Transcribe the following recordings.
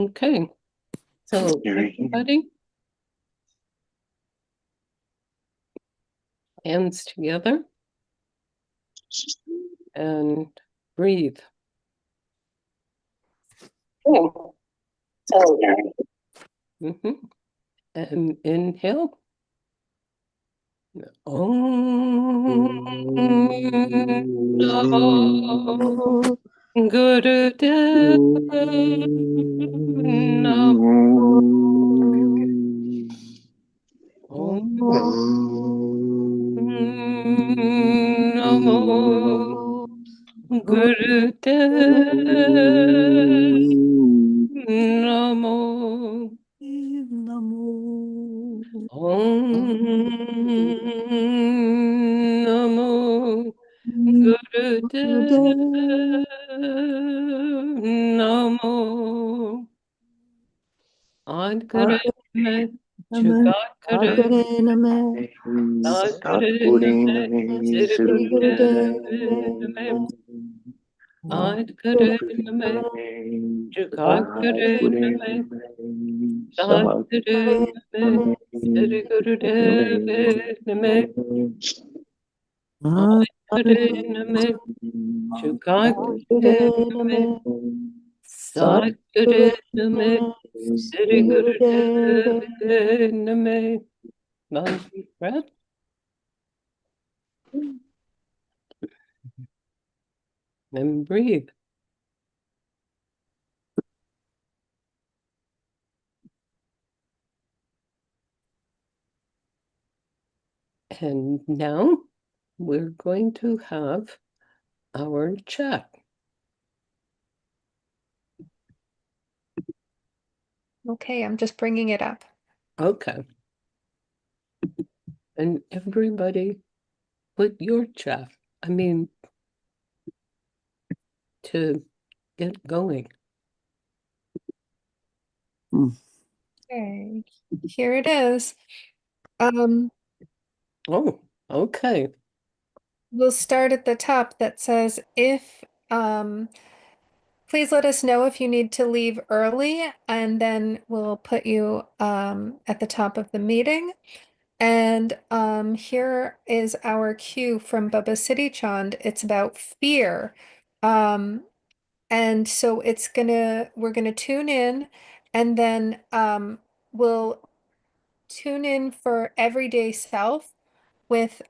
Okay, so everybody, hands together and breathe. And inhale. Om Namo Gurudev Namo. Om Namo Gurudev Namo. Om Namo Gurudev Namo. Ad Guru Namaः Jugat Guru Sahaj Guru Namaः Siri Gurudev Ad Guru Namaः Jugat Guru Namaः Sahaj Guru Namaः Siri Gurudev Namaः Ad Guru Namaः Jugat Guru Namaः Sahaj Guru Namaः Siri Gurudev Namaः. One deep breath. And breathe. And now we're going to have our chat. Okay, I'm just bringing it up. Okay. And everybody put your chat, to get going. Okay, here it is. Oh, okay. We'll start at the top that says, please let us know if you need to leave early, and then we'll put you at the top of the meeting. And here is our cue from Baba Siri Chand. It's about fear. And so we're gonna tune in, and then we'll tune in for everyday self with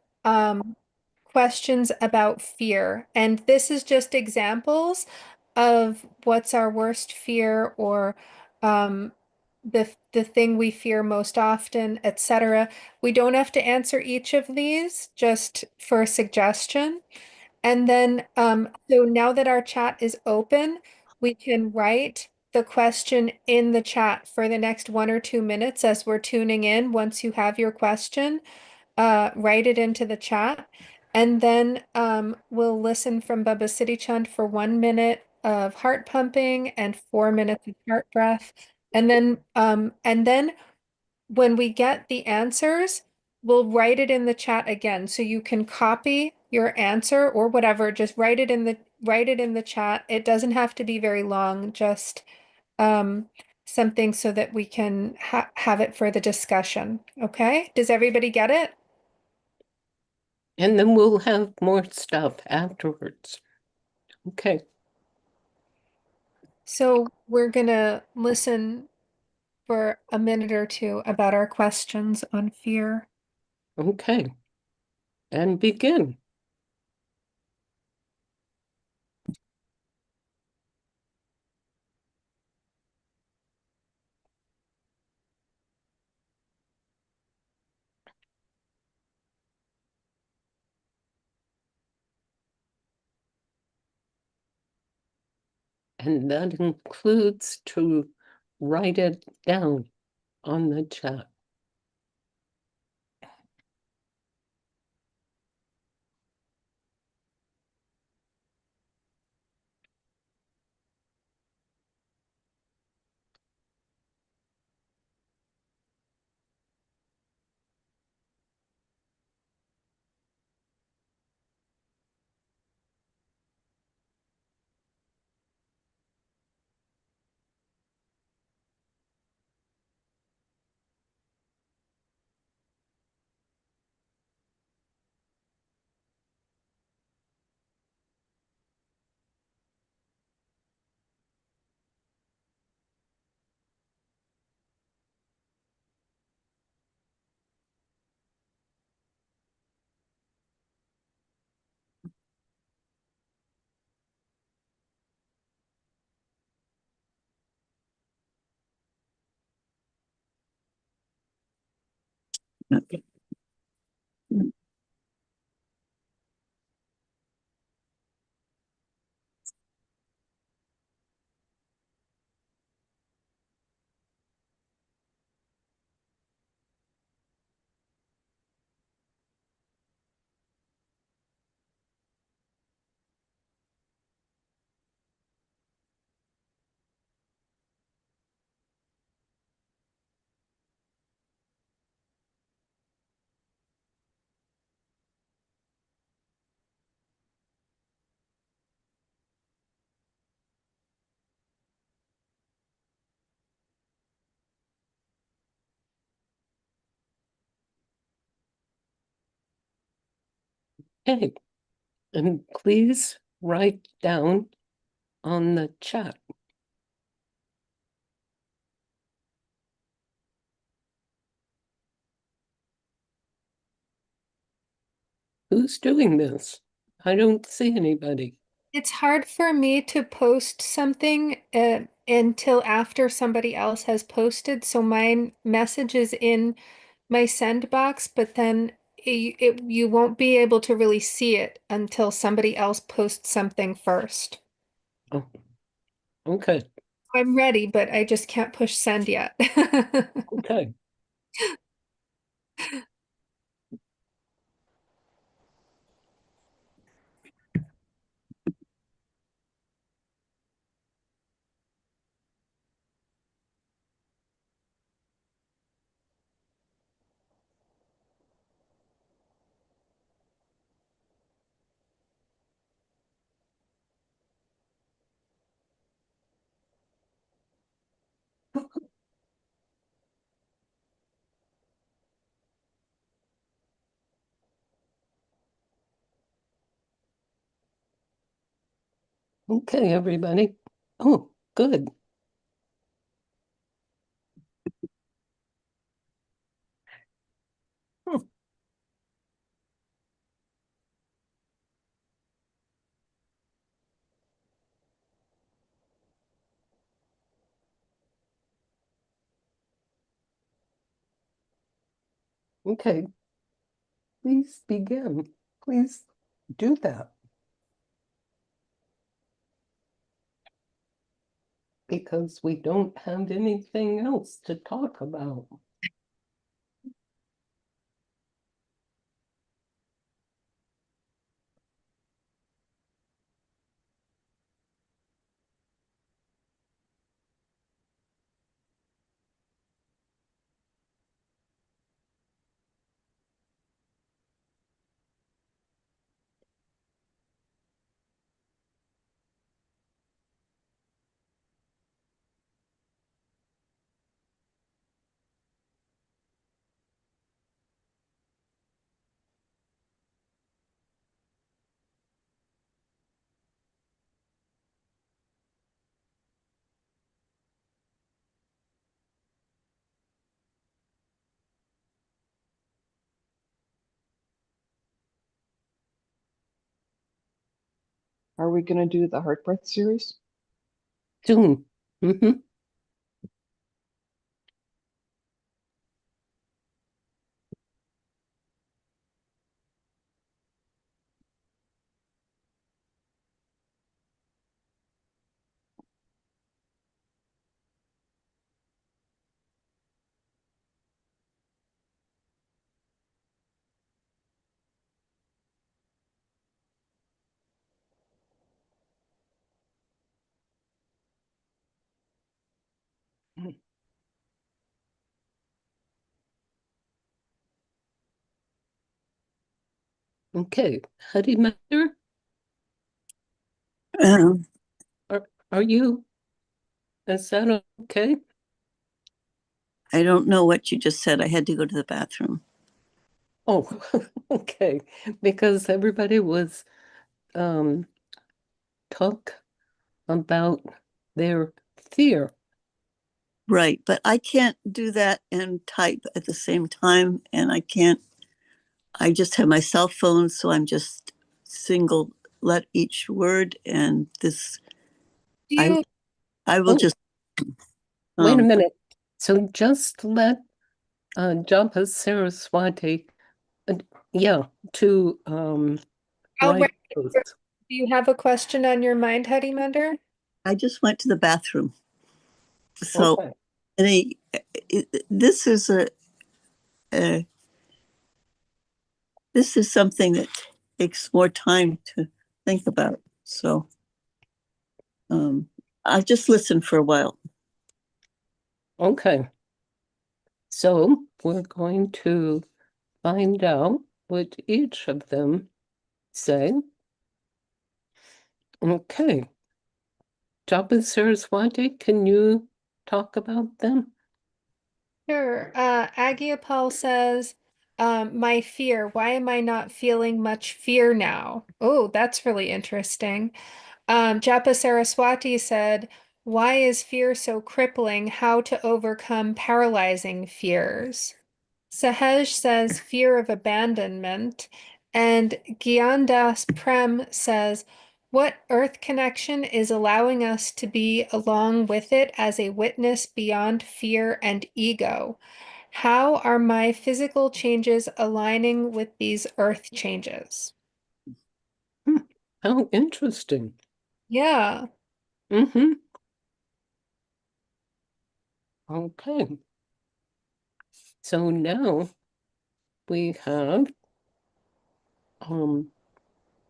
questions about fear. And this is just examples of what's our worst fear, or the thing we fear most often, etc. We don't have to answer each of these, just for a suggestion. And then, so now that our chat is open, we can write the question in the chat for the next 1 or 2 minutes as we're tuning in. Once you have your question, write it into the chat. And then we'll listen from Baba Siri Chand for 1 minute of heart pumping and 4 minutes of heart breath. And then when we get the answers, we'll write it in the chat again. So you can copy your answer or whatever, just write it in the chat. It doesn't have to be very long, just something so that we can have it for the discussion. Okay? Does everybody get it? And then we'll have more stuff afterwards. Okay. So we're gonna listen for a minute or two about our questions on fear. Okay. And begin. And that includes to write it down on the chat. Okay. Okay, and please write down on the chat. Who's doing this? I don't see anybody. It's hard for me to post something until after somebody else has posted. So my message is in my send box, but then you won't be able to really see it until somebody else posts something first. Oh, okay, I'm ready, but I just can't push send yet. okay. Okay, everybody. Oh, good. Hmm, Okay, please begin. Please do that. Because we don't have anything else to talk about. Are we going to do the Heart Breath series? Soon. Mhm. Okay, Harimandir, Um, are you? Is that okay? I don't know what you just said. I had to go to the bathroom. Oh, okay, because everybody was talk about their fear. Right, but I can't do that and type at the same time, and I just have my cell phone, so I'm just single let each word, and this, Do I, you I will Oh, just, wait a um, minute. So just let Japa Saraswati, uh, yeah, to I'll write write. those. Do you have a question on your mind, Harimandir? I just went to the bathroom. So Okay. this is a this is something that takes more time to think about. So I'll just listen for a while. Okay. So we're going to find out what each of them say. Okay. Japa Saraswati, can you talk about them? Sure. Aagia Pal says, my fear. Why am I not feeling much fear now? Oh, that's really interesting. Japa Saraswati said, why is fear so crippling? How to overcome paralyzing fears. Sahaj says, fear of abandonment. And Gian Das Prem says, what earth connection is allowing us to be along with it as a witness beyond fear and ego? How are my physical changes aligning with these earth changes? How interesting. Yeah. Mm-hmm. Okay. So now we have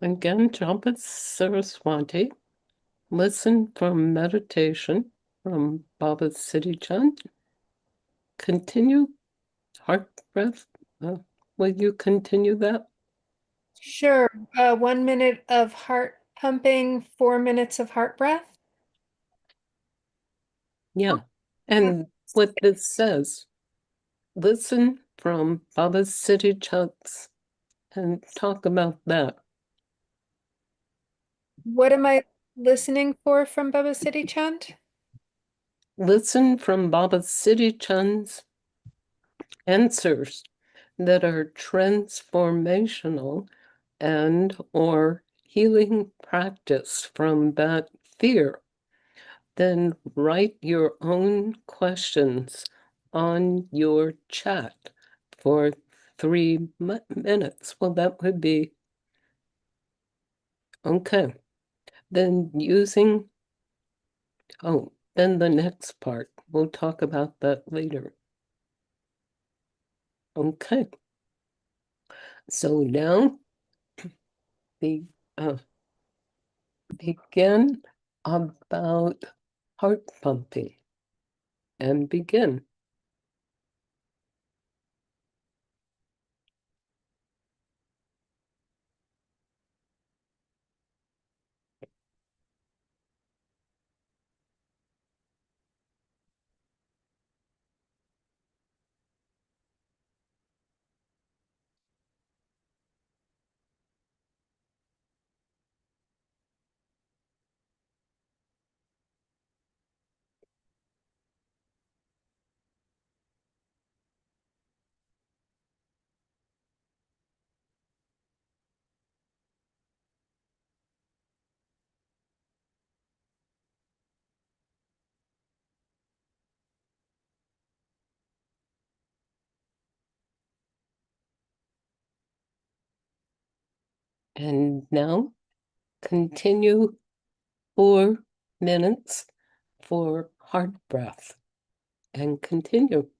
again Japa Saraswati. Listen from meditation from Baba Siri Chand. Continue heart breath. Will you continue that? Sure. 1 minute of heart pumping, 4 minutes of heart breath. Yeah. And what this says, listen from Baba City Chunks and talk about that. What am I listening for from Baba Siri Chand? Listen from Baba City Chun's answers that are transformational and or healing practice from that fear. Then write your own questions on your chat for 3 minutes. Well, that would be okay. Then then the next part, we'll talk about that later. Okay. So now the begin about heart pumping and begin. And now continue 4 minutes for heart breath and continue.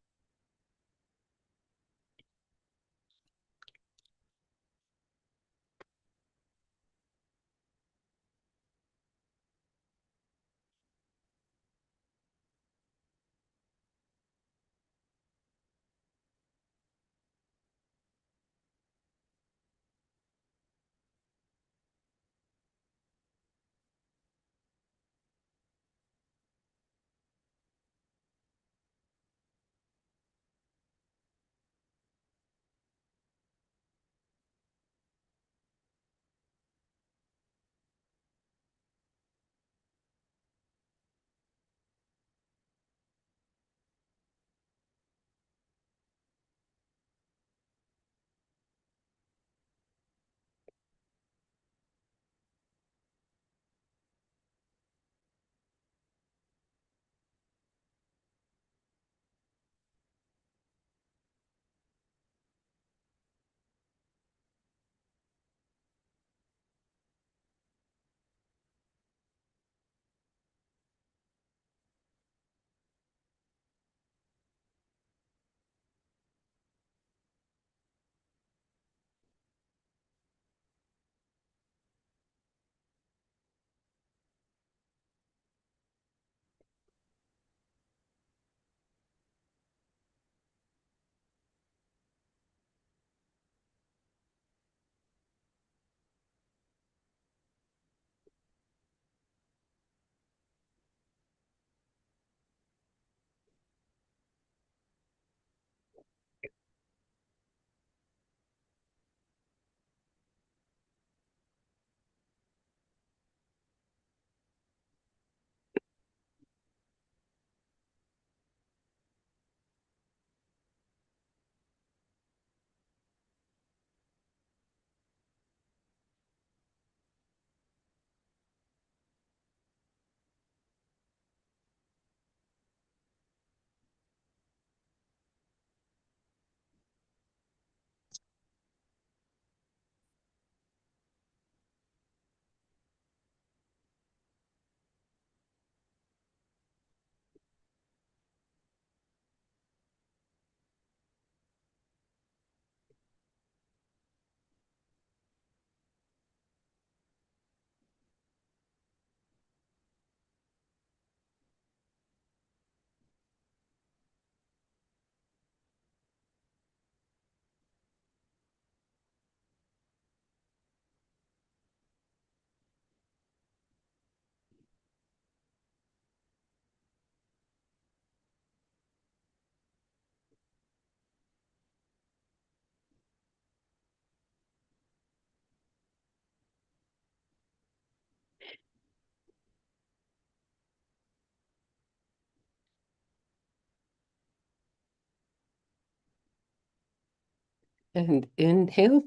And inhale.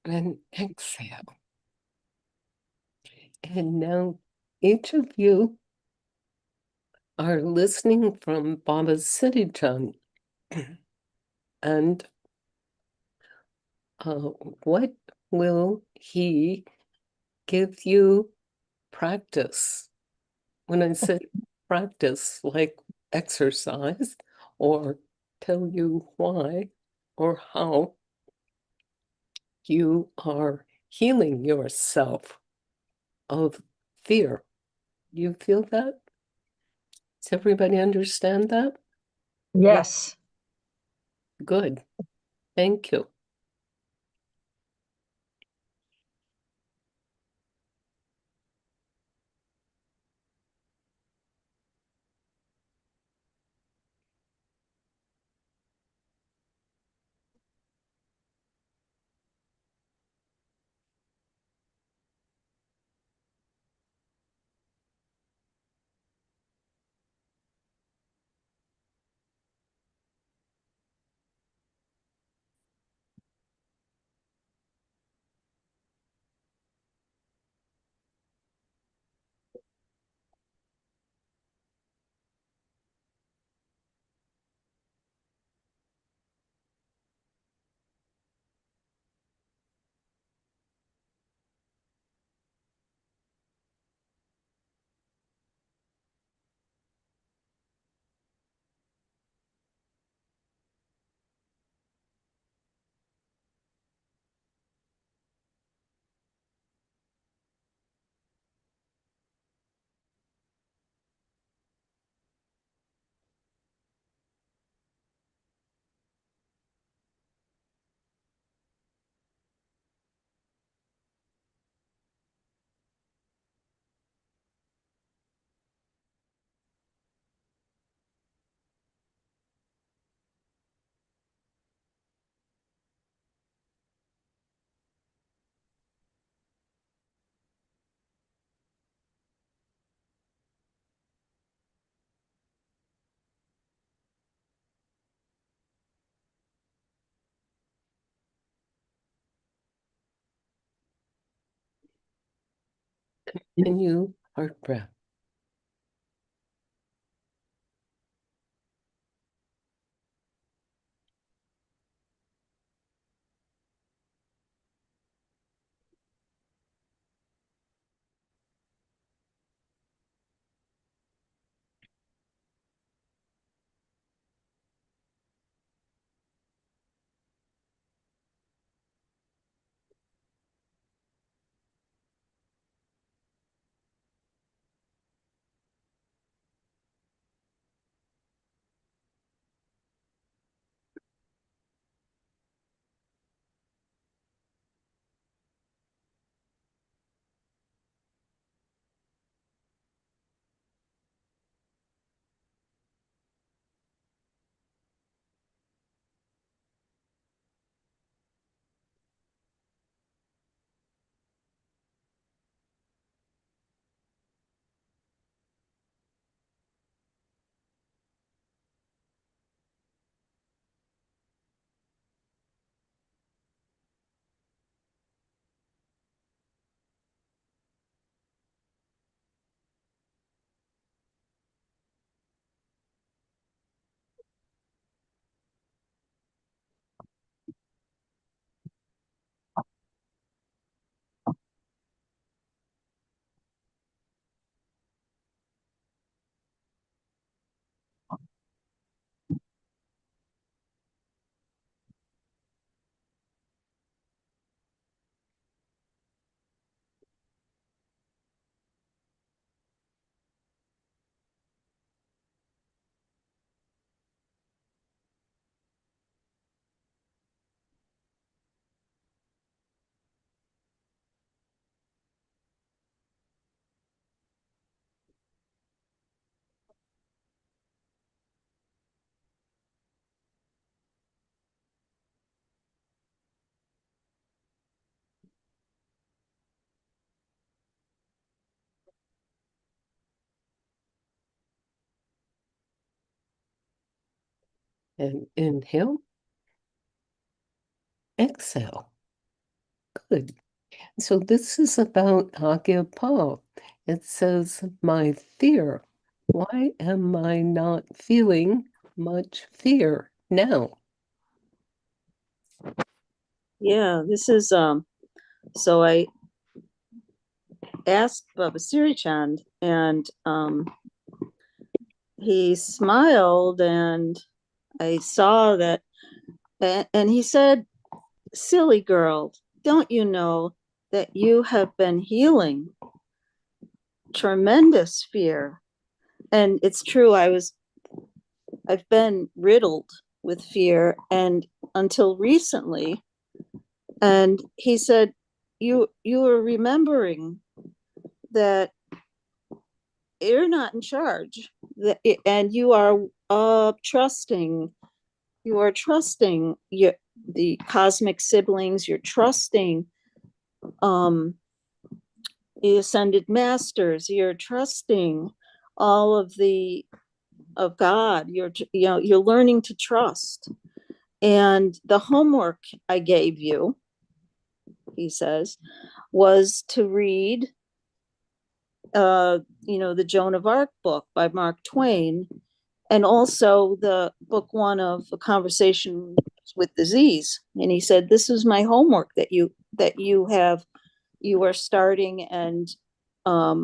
And exhale. And now each of you are listening from Baba Siri Chand. And what will he give you practice? When I say practice, like exercise, or tell you why or how you are healing yourself of fear. You feel that? Does everybody understand that? Yes. Good. Thank you. Continue heart breath. And inhale. exhale. Good. So this is about Aagia Pal. It says, my fear. Why am I not feeling much fear now? Yeah, this is so I asked Baba Siri Chand, and he smiled, and I saw that, and he said, silly girl, don't you know that you have been healing tremendous fear? And it's true, I've been riddled with fear, and until recently. And he said, you are remembering that you're not in charge, and you are trusting. You are trusting the cosmic siblings. You're trusting the ascended masters. You're trusting all of God. You're learning to trust. And the homework I gave you, he says, was to read the Joan of Arc book by Mark Twain, and also the book one of A Conversation with Disease. And he said, this is my homework that you are starting and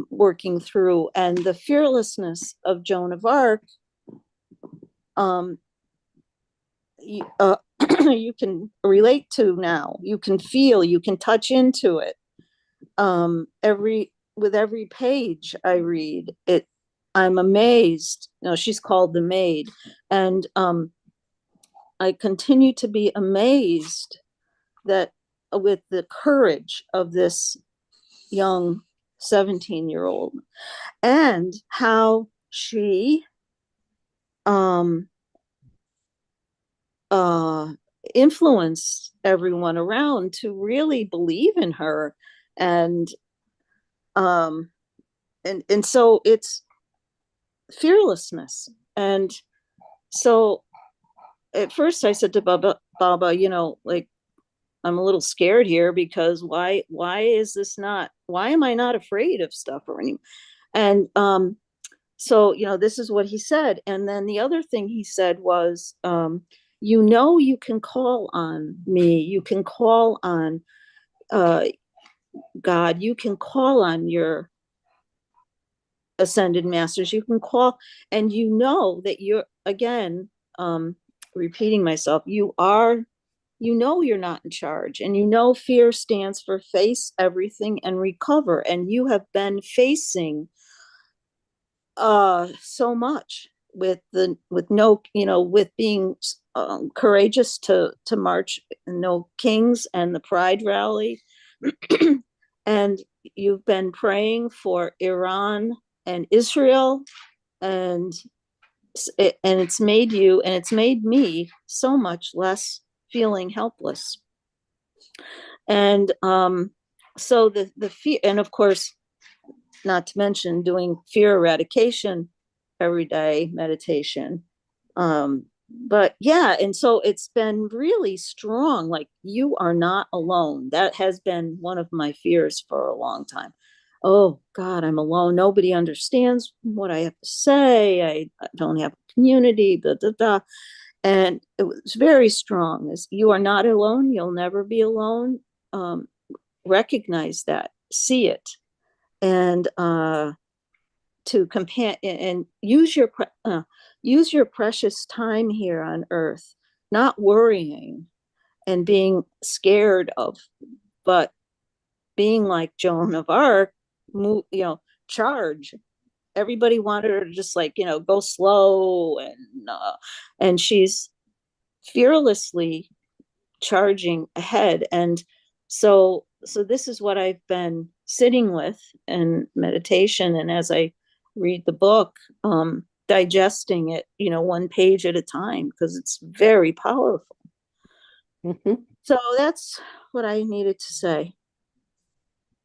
working through. And the fearlessness of Joan of Arc, you can relate to now. You can feel, you can touch into it. With every page I read it, I'm amazed. No, she's called the maid. And I continue to be amazed that with the courage of this young 17-year-old, and how she influenced everyone around to really believe in her. And so it's fearlessness. And so at first I said to Baba, like, I'm a little scared here, because why is this not, why am I not afraid of stuff or anything? And so this is what he said. And then the other thing he said was, you can call on me, you can call on God, you can call on your ascended masters, you can call, and that you're, again, repeating myself, you're not in charge, and fear stands for face everything and recover. And you have been facing so much with being courageous to march No Kings and the Pride Rally. And you've been praying for Iran and Israel, and it's made you, and it's made me so much less feeling helpless. And so the fear, and of course, not to mention doing fear eradication every day, meditation. But yeah, and so it's been really strong. Like, you are not alone. That has been one of my fears for a long time. Oh God, I'm alone. Nobody understands what I have to say. I don't have a community, da, da, da. And it was very strong. You are not alone. You'll never be alone. Recognize that, see it, and to compare and use your precious time here on earth, not worrying and being scared of, but being like Joan of Arc, charge. Everybody wanted her to just go slow, and she's fearlessly charging ahead. And so this is what I've been sitting with in meditation, and as I read the book, digesting it, one page at a time, because it's very powerful. Mm-hmm. So that's what I needed to say.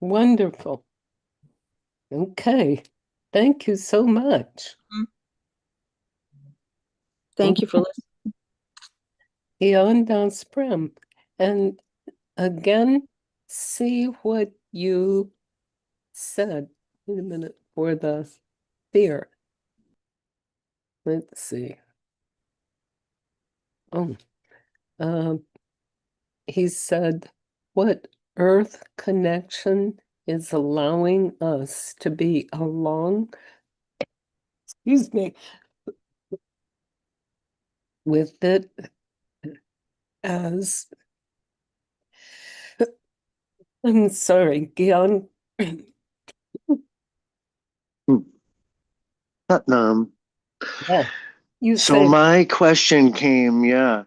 Wonderful. Okay. Thank you so much. Thank you for listening. Gian Das Prem. And again, see what you said. Wait a minute, for the fear. Let's see. Oh, he said, what earth connection is allowing us to be along, excuse me, with it as, I'm sorry, Gian. Um, Yeah, you so said, my question came, go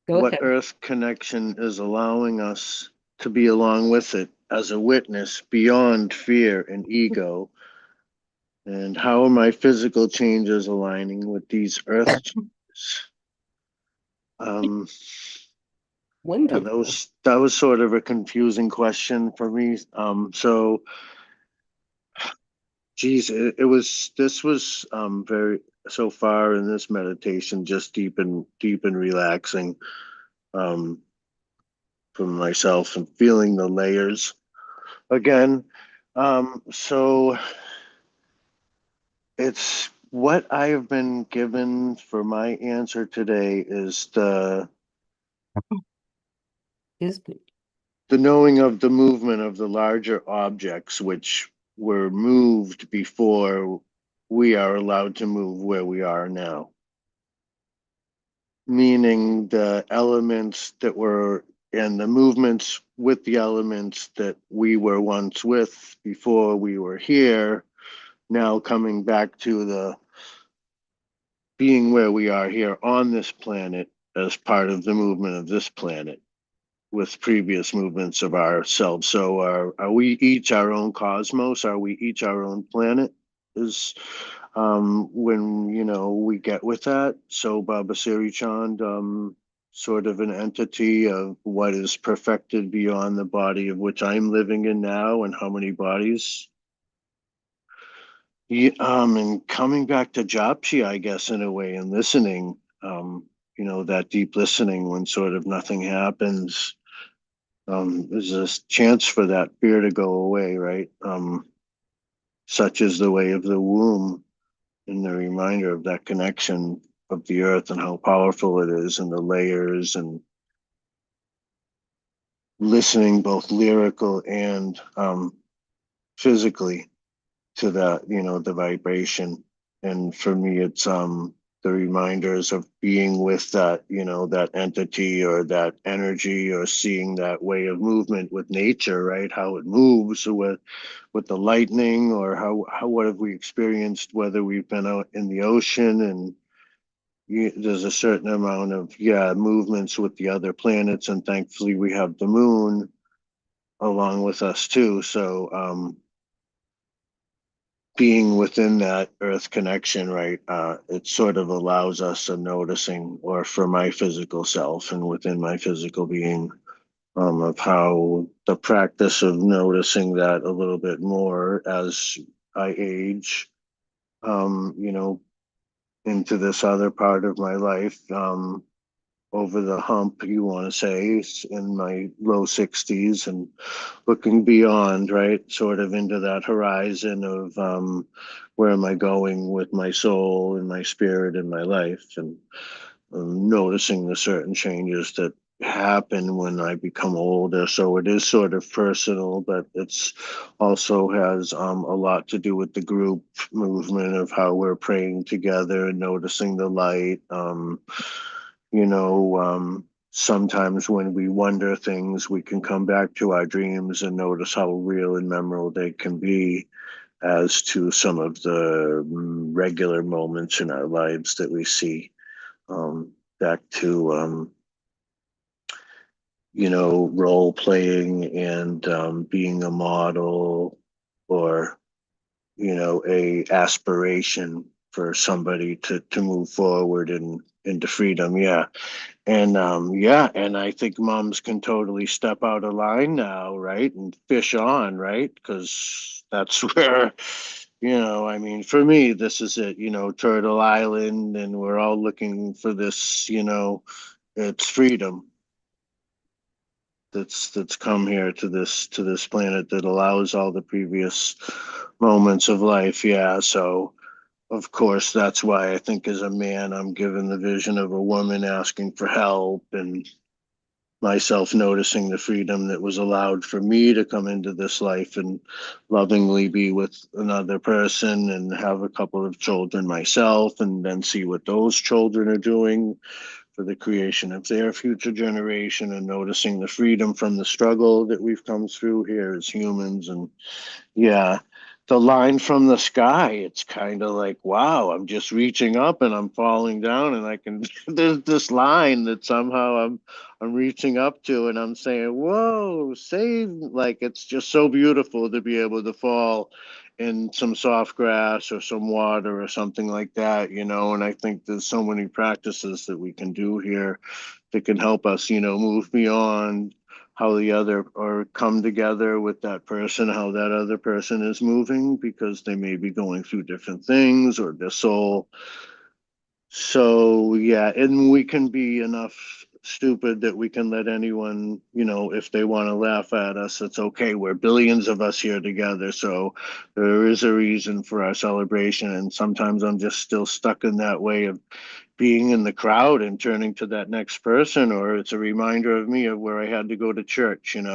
what ahead. Earth connection is allowing us to be along with it as a witness beyond fear and ego? And how are my physical changes aligning with these Earth changes? Yeah, Wonderful. that was sort of a confusing question for me. So geez, it was this was very so far in this meditation just deep and relaxing um for myself and feeling the layers again. So it's what I have been given for my answer today is Excuse me. the knowing of the movement of the larger objects which were moved before we are allowed to move where we are now. Meaning the elements that were and the movements with the elements that we were once with before we were here, now coming back to the being where we are here on this planet as part of the movement of this planet with previous movements of ourselves. So are we each our own cosmos? Are we each our own planet? Is when we get with that. So Baba Siri Chand, sort of an entity of what is perfected beyond the body of which I'm living in now, and how many bodies. Yeah, and coming back to Japji, I guess, in a way, and listening, that deep listening when sort of nothing happens, there's a chance for that fear to go away, right? Such is the way of the womb, and the reminder of that connection of the earth and how powerful it is, and the layers, and listening both lyrical and physically to that, the vibration. And for me, it's the reminders of being with that, that entity or that energy, or seeing that way of movement with nature, right? How it moves with the lightning, or how what have we experienced, whether we've been out in the ocean, and there's a certain amount of movements with the other planets, and thankfully we have the moon along with us too. So being within that earth connection, right, it sort of allows us a noticing, or for my physical self and within my physical being, of how the practice of noticing that a little bit more as I age, into this other part of my life, over the hump, you want to say, in my low 60s, and looking beyond, right, sort of into that horizon of where am I going with my soul and my spirit and my life, and noticing the certain changes that happen when I become older. So it is sort of personal, but it's also has a lot to do with the group movement of how we're praying together and noticing the light. Sometimes when we wonder things, we can come back to our dreams and notice how real and memorable they can be, as to some of the regular moments in our lives that we see. Back to role playing, and being a model, or a aspiration for somebody to move forward and into freedom. Yeah. And and I think moms can totally step out of line now, right? And fish on, right? Because that's where, I mean, for me, this is it, Turtle Island, and we're all looking for this, it's freedom that's come here to this planet that allows all the previous moments of life. Yeah, so of course that's why I think as a man I'm given the vision of a woman asking for help, and myself noticing the freedom that was allowed for me to come into this life and lovingly be with another person and have a couple of children myself, and then see what those children are doing for the creation of their future generation, and noticing the freedom from the struggle that we've come through here as humans. And yeah, the line from the sky, it's kind of like, wow, I'm just reaching up and I'm falling down, and I can there's this line that somehow I'm reaching up to, and I'm saying, whoa, save, like it's just so beautiful to be able to fall in some soft grass or some water or something like that, and I think there's so many practices that we can do here that can help us, move beyond how the other, or come together with that person, how that other person is moving, because they may be going through different things, or their soul. So yeah, and we can be enough stupid that we can let anyone, if they want to laugh at us, it's okay. We're billions of us here together, so there is a reason for our celebration. And sometimes I'm just still stuck in that way of being in the crowd and turning to that next person, or it's a reminder of me of where I had to go to church, and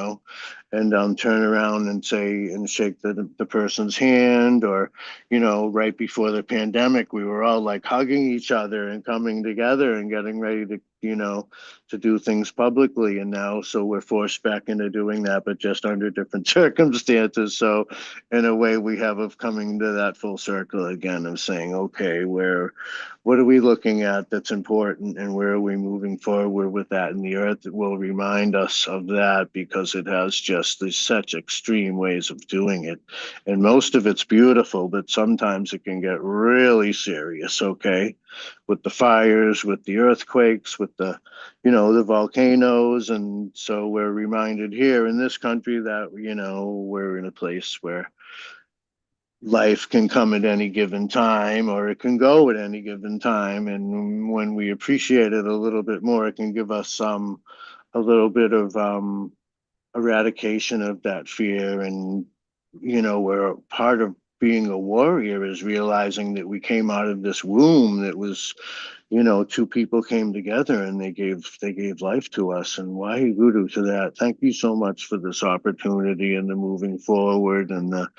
turn around and say and shake the person's hand. Or, right before the pandemic, we were all like hugging each other and coming together and getting ready to, to do things publicly. And now, so we're forced back into doing that, but just under different circumstances. So in a way, we have of coming to that full circle again of saying, okay, what are we looking at that's important, and where are we moving forward with that? And the earth will remind us of that, because it has just such extreme ways of doing it. And most of it's beautiful, but sometimes it can get really serious, okay? With the fires, with the earthquakes, with the, the volcanoes. And so we're reminded here in this country that, we're in a place where life can come at any given time, or it can go at any given time. And when we appreciate it a little bit more, it can give us a little bit of eradication of that fear. And where part of being a warrior is realizing that we came out of this womb that was, two people came together and they gave life to us. And why guru to that. Thank you so much for this opportunity and the moving forward, and the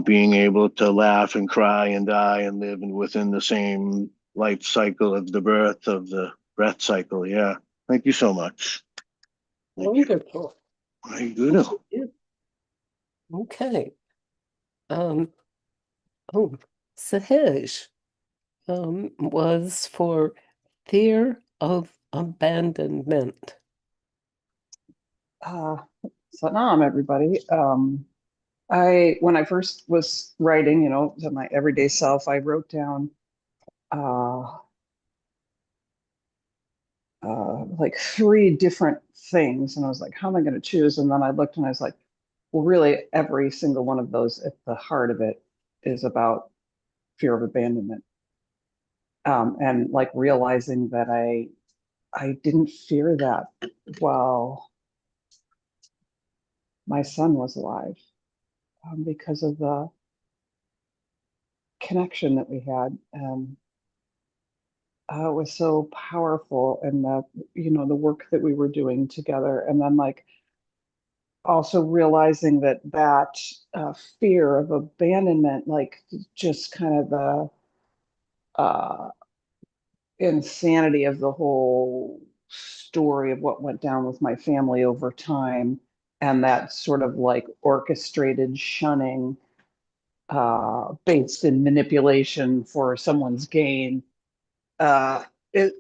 being able to laugh and cry and die and live within the same life cycle of the birth, of the breath cycle. Yeah. Thank you so much. Wonderful. My guru. Okay. Oh, Sahaj was for fear of abandonment. Salam, everybody. When I first was writing, to my everyday self, I wrote down like 3 different things, and I was like, how am I going to choose? And then I looked and I was like, well, really, every single one of those, at the heart of it, is about fear of abandonment. And like realizing that I didn't fear that while my son was alive, because of the connection that we had. It was so powerful, and the work that we were doing together. And then like also realizing that fear of abandonment, like just kind of the insanity of the whole story of what went down with my family over time, and that sort of like orchestrated shunning based in manipulation for someone's gain. uh, it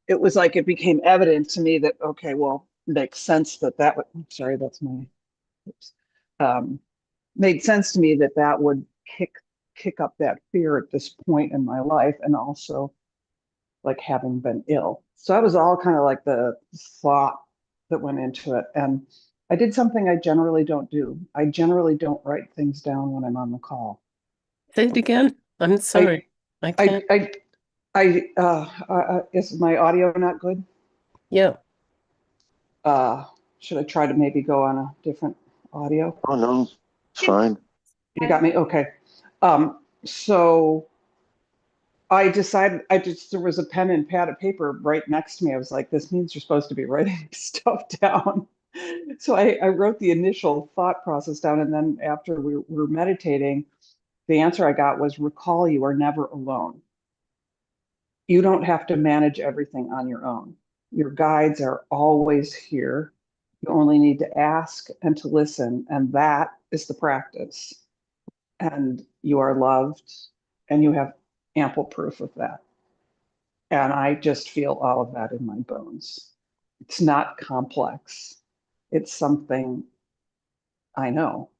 it was like it became evident to me that, okay, well, makes sense that would, sorry, that's my oops, made sense to me that would kick up that fear at this point in my life, and also like having been ill. So that was all kind of like the thought that went into it. And I did something I generally don't do. I generally don't write things down when I'm on the call. Say it again. I'm sorry. I I can't. is my audio not good? Yeah. Should I try to maybe go on a different audio? Oh, no, it's fine. You got me? Okay. So I decided there was a pen and pad of paper right next to me. I was like, this means you're supposed to be writing stuff down. So I wrote the initial thought process down. And then after we were meditating, the answer I got was recall you are never alone. You don't have to manage everything on your own. Your guides are always here. You only need to ask and to listen. And that is the practice. And you are loved and you have ample proof of that. And I just feel all of that in my bones. It's not complex. It's something I know.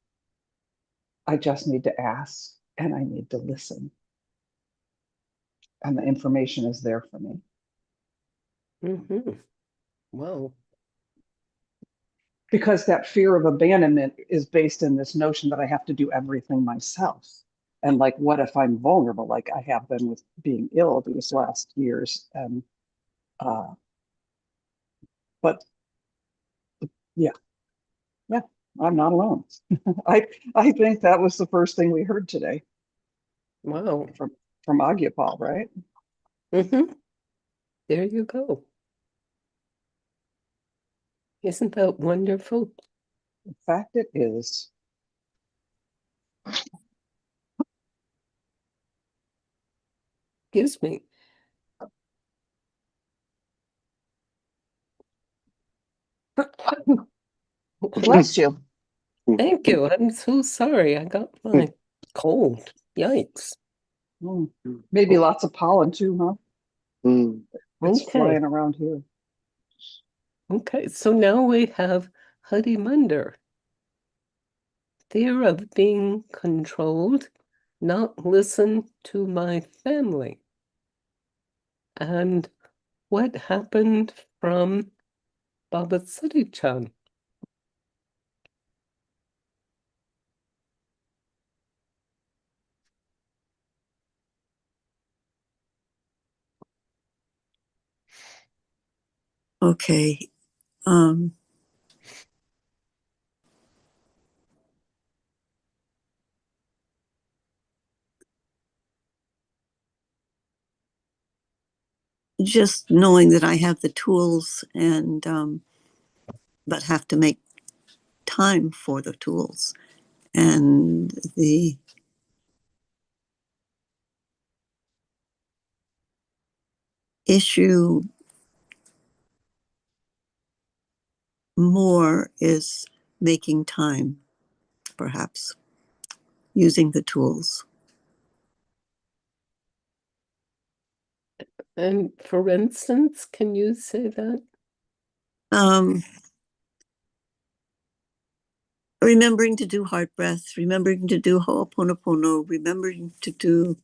I just need to ask and I need to listen. And the information is there for me. Mm-hmm. Wow. Because that fear of abandonment is based in this notion that I have to do everything myself. And like, what if I'm vulnerable, like I have been with being ill these last years? And but yeah, yeah, I'm not alone. I think that was the first thing we heard today Wow. from Aagia Pal, right? Mm-hmm. There you go. Isn't that wonderful? In fact, it is. Excuse me. Bless you. Thank you. I'm so sorry. I got my cold. Yikes. Mm. Maybe lots of pollen too, huh? Mm. It's Okay. flying around here. Okay. So now we have Harimandir. Fear of being controlled, not listen to my family. And what happened from Baba Siri Chand? Okay. Just knowing that I have the tools and but have to make time for the tools and the issue more is making time, perhaps using the tools. And for instance, can you say that? Remembering to do heart breath, remembering to do Ho'oponopono, remembering to do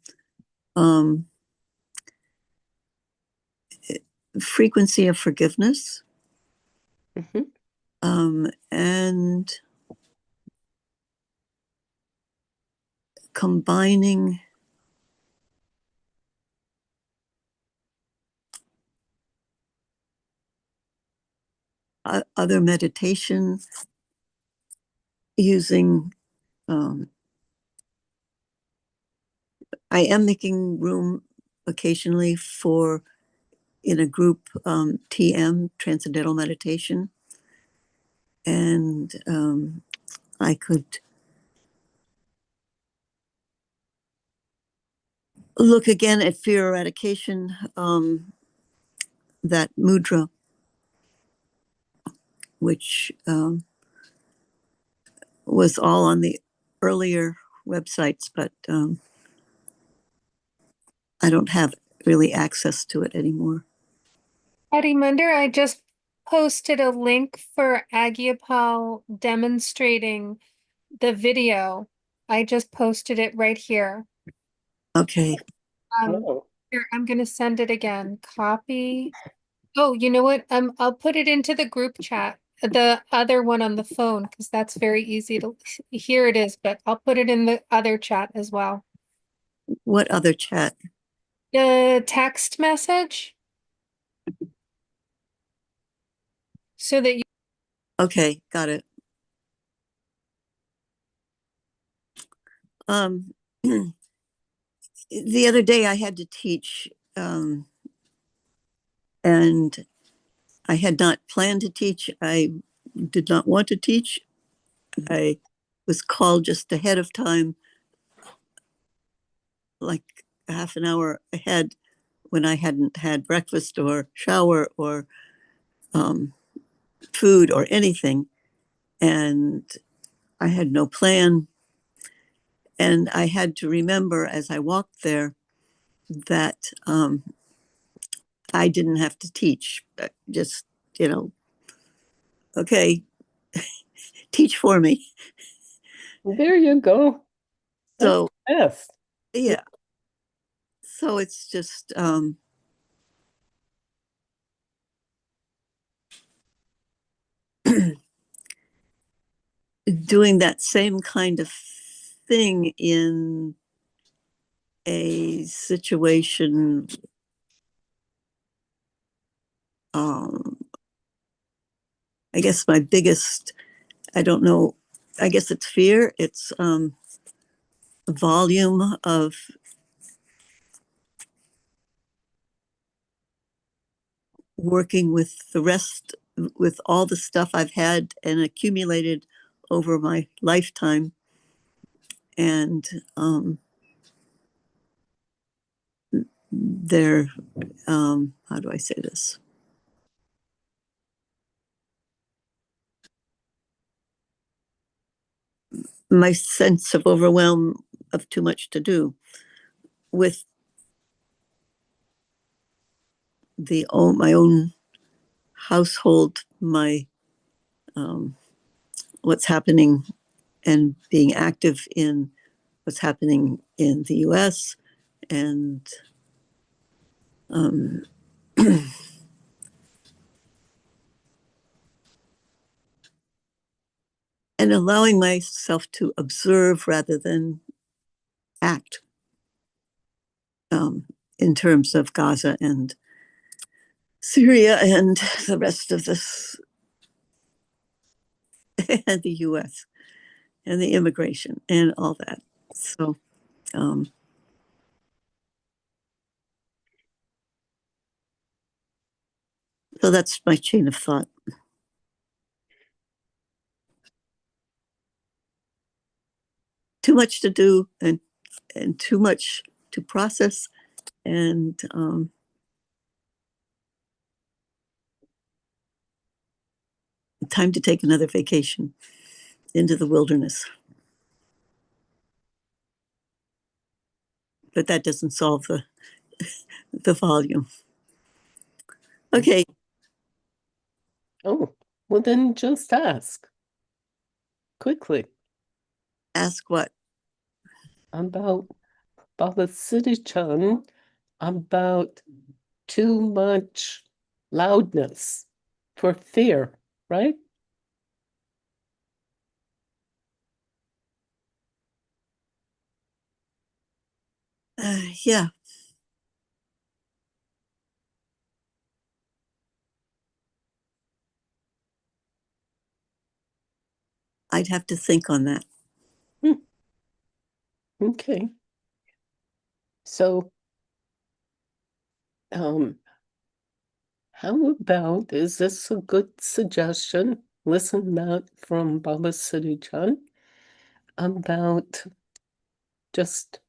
frequency of forgiveness, and combining other meditation using I am making room occasionally for in a group TM, Transcendental Meditation, and I could look again at fear eradication, that mudra, which was all on the earlier websites, but I don't have really access to it anymore. Harimandir, I just posted a link for Aagia Pal demonstrating the video. I just posted it right here. Okay. Oh. Here, I'm going to send it again. Copy. Oh, you know what? I'll put it into the group chat, the other one on the phone, because that's very easy to, here it is, but I'll put it in the other chat as well. What other chat? The text message. so that you, Okay, got it. The other day I had to teach, and I had not planned to teach. I did not want to teach. I was called just ahead of time, like half an hour ahead, when I hadn't had breakfast or shower or food or anything. And I had no plan. And I had to remember as I walked there that I didn't have to teach. Just, you know, okay, teach for me. There you go. That's So, the best. yeah. So it's just doing that same kind of thing in a situation, I guess my biggest, I don't know, I guess it's fear. It's volume of working with the rest, with all the stuff I've had and accumulated over my lifetime. And they're, how do I say this? My sense of overwhelm of too much to do with my own household, my what's happening, and being active in what's happening in the US, and and allowing myself to observe rather than act, in terms of Gaza and Syria and the rest of this, and the US and the immigration and all that. So so that's my chain of thought. Too much to do, and too much to process, and time to take another vacation into the wilderness. But that doesn't solve the volume. Okay. Oh, well, then just ask quickly Ask what? about Baba Siri Chand, about too much loudness for fear, right? Yeah. I'd have to think on that. Okay. So, how about, is this a good suggestion? Listen that from Baba Siri Chand about just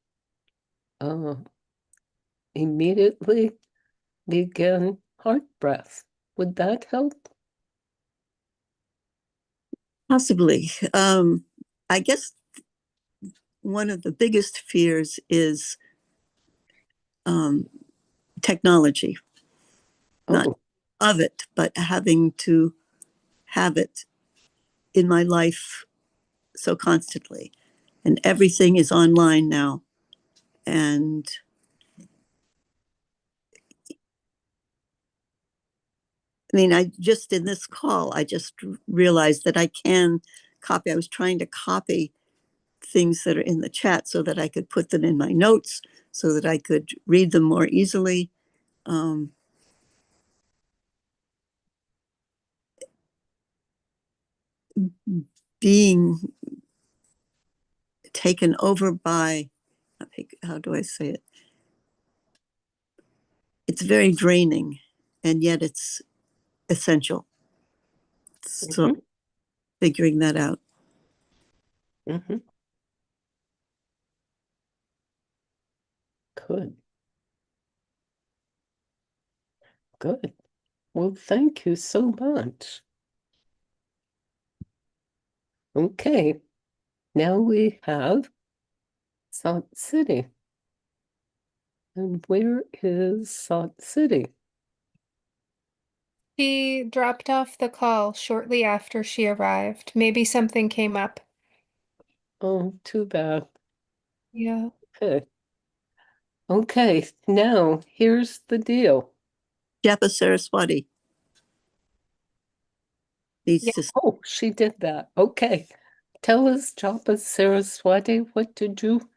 immediately begin heart breath. Would that help? Possibly. I guess one of the biggest fears is technology, not Oh, of it, but having to have it in my life so constantly. And everything is online now. And I mean, I just, in this call, I just realized that I can copy. I was trying to copy things that are in the chat so that I could put them in my notes, so that I could read them more easily. being taken over by, how do I say it? It's very draining, and yet it's essential. So Mhm. figuring that out. Mhm. Good. Good. Well, thank you so much. Okay, now we have Salt City. And where is Salt City? She dropped off the call shortly after she arrived. Maybe something came up. Oh, too bad. Yeah. Okay. Okay, now here's the deal. Japa Saraswati needs Yeah. to. Oh, she did that. Okay. Tell us, Japa Saraswati, what did you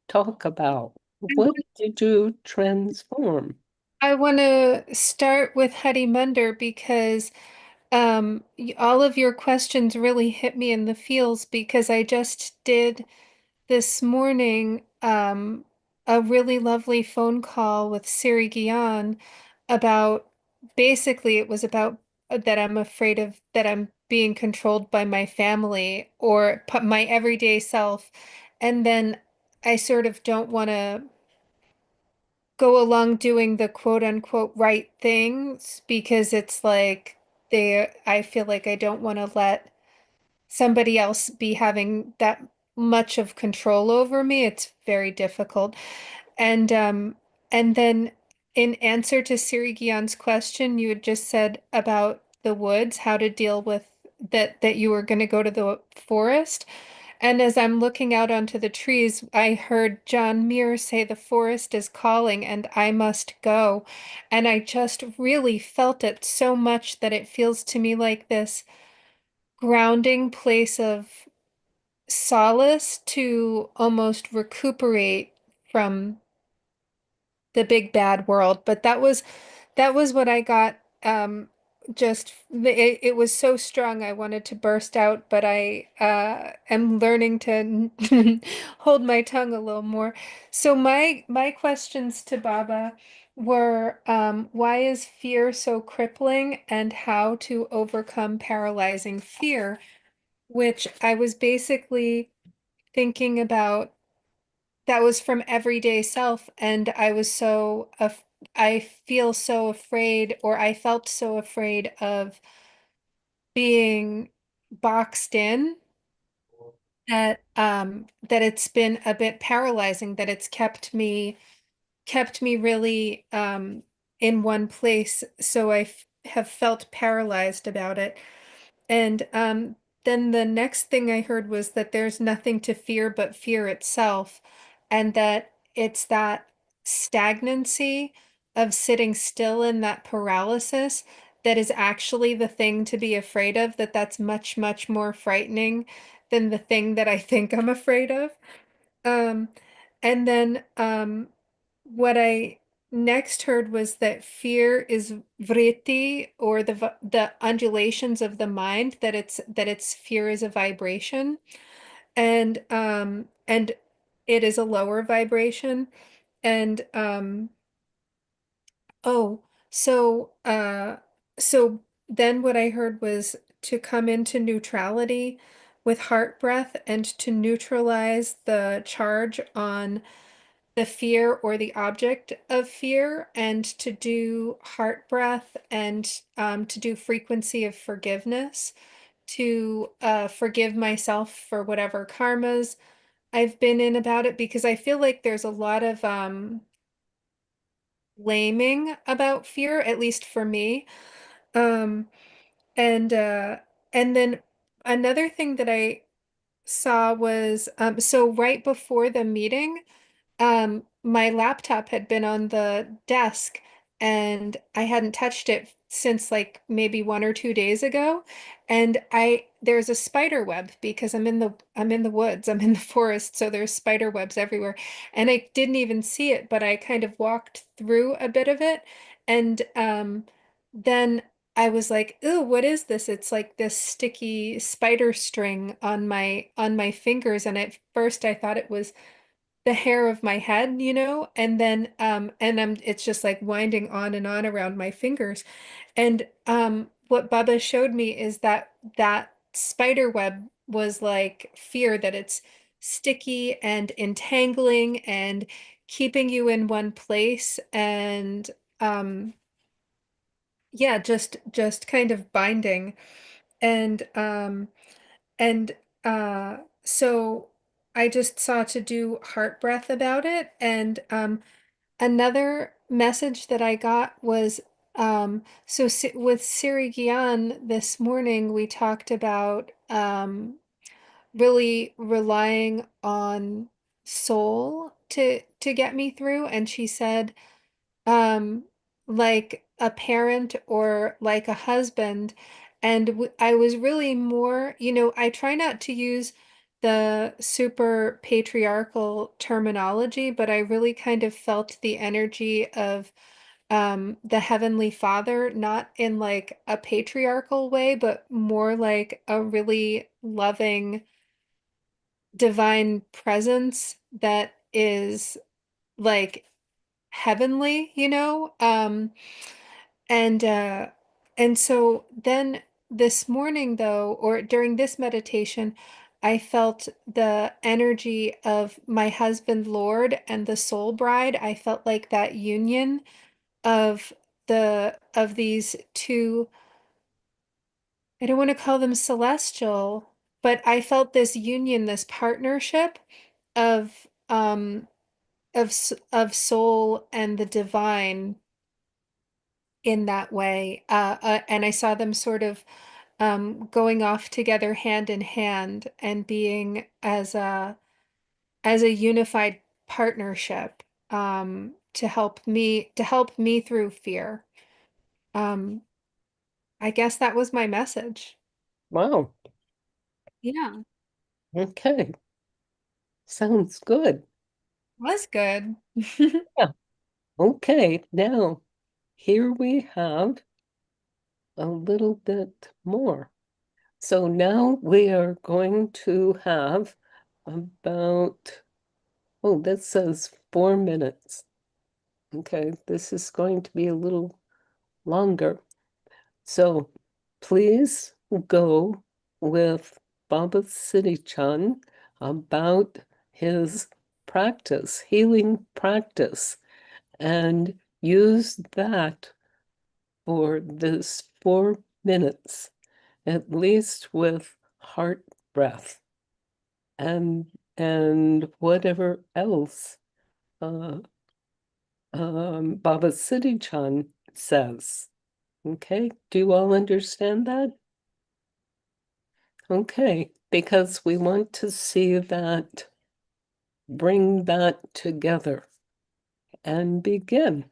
talk about? What did you transform? I want to start with Harimandir because all of your questions really hit me in the feels because I just did this morning a really lovely phone call with Siri Gian about basically it was about that I'm afraid of that I'm being controlled by my family or my everyday self. And then I sort of don't want to go along doing the quote unquote right things because it's like I feel like I don't want to let somebody else be having that much of control over me. It's very difficult. And um and then in answer to Siri Gian's question, you had just said about the woods, how to deal with that you were going to go to the forest. And as I'm looking out onto the trees, I heard John Muir say, "The forest is calling and I must go." And I just really felt it so much that it feels to me like this grounding place of solace to almost recuperate from the big bad world. But that was what I got. Just it was so strong. I wanted to burst out, but I am learning to hold my tongue a little more. So my questions to Baba were why is fear so crippling and how to overcome paralyzing fear, which I was basically thinking about that was from everyday self and I feel so afraid or I felt so afraid of being boxed in that it's been a bit paralyzing that it's kept me really in one place so have felt paralyzed about it. And then the next thing I heard was that there's nothing to fear but fear itself, and that it's that stagnancy of sitting still in that paralysis that is actually the thing to be afraid of, that's much, much more frightening than the thing that I think I'm afraid of. Um, and then what I next heard was that fear is vritti or the undulations of the mind, that its fear is a vibration and it is a lower vibration. And oh, so so then what I heard was to come into neutrality with heart breath and to neutralize the charge on the fear or the object of fear, and to do heart breath and to do frequency of forgiveness, to forgive myself for whatever karmas I've been in about it, because I feel like there's a lot of blaming about fear, at least for me. Um, and and then another thing that I saw was so right before the meeting, my laptop had been on the desk and I hadn't touched it since like maybe 1 or 2 days ago. And there's a spider web because I'm in the woods, I'm in the forest, so there's spider webs everywhere. And I didn't even see it, but I kind of walked through a bit of it. And then I was like, "Ooh, what is this?" It's like this sticky spider string on my fingers, and at first I thought it was the hair of my head, you know, and then it's just like winding on and on around my fingers. And what Bubba showed me is that that spider web was like fear, that it's sticky and entangling and keeping you in one place, and um yeah, just kind of binding. And and so I just saw to do heart breath about it. And another message that I got was with Siri Gian this morning, we talked about really relying on soul to get me through. And she said, um, like a parent or like a husband. And I was really more, you know, I try not to use the super patriarchal terminology, but I really kind of felt the energy of the Heavenly Father, not in like a patriarchal way, but more like a really loving divine presence that is like heavenly, you know? And and so then this morning though, or during this meditation, I felt the energy of my husband Lord and the soul bride. I felt like that union of of these two, I don't want to call them celestial, but I felt this union, this partnership of of soul and the divine in that way. And I saw them sort of going off together hand in hand and being as a unified partnership to help me through fear. Um, I guess that was my message. Wow. Yeah, Okay. Sounds good. was good. Yeah. Okay. Now, here we have a little bit more. So now we are going to have about, oh, that says 4 minutes. Okay, this is going to be a little longer. So please go with Baba Siri Chand about his practice, healing practice, and use that for this 4 minutes, at least with heart breath and whatever else uh, Baba Siri Chand says. Okay, do you all understand that? Okay, because we want to see that, bring that together and begin.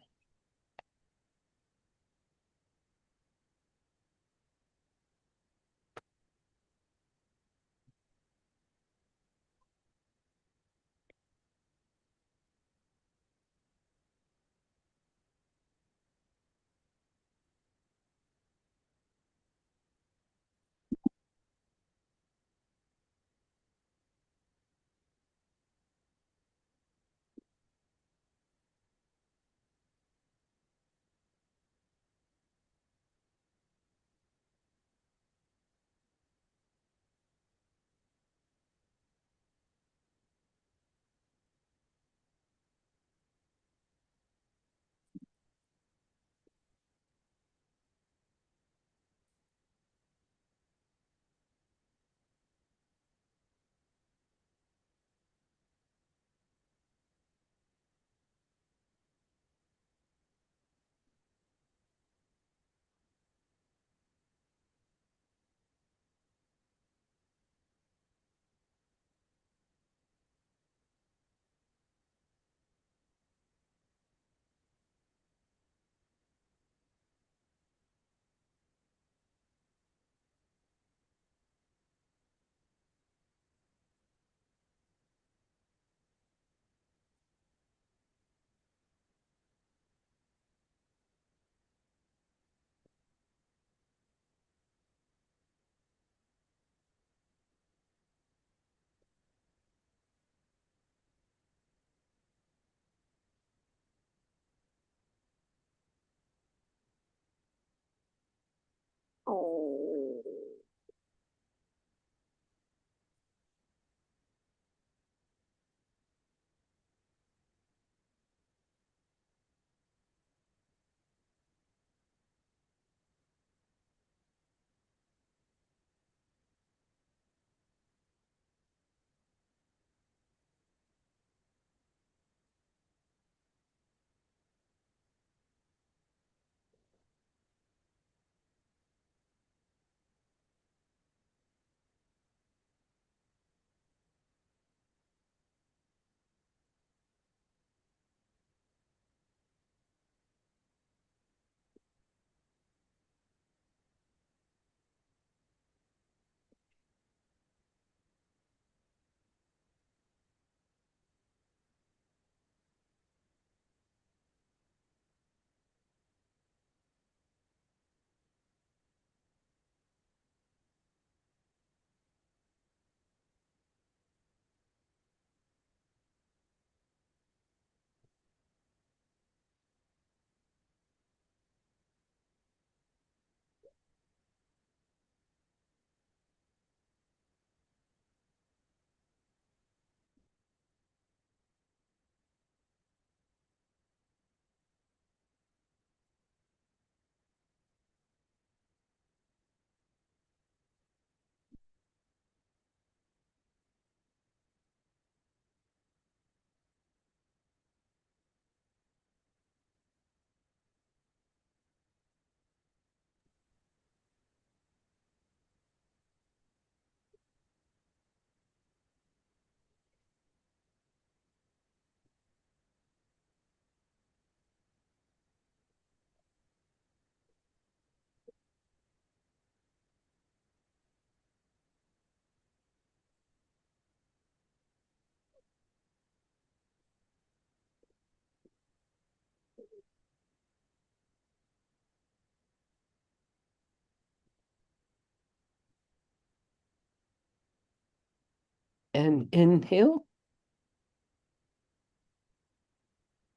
And inhale.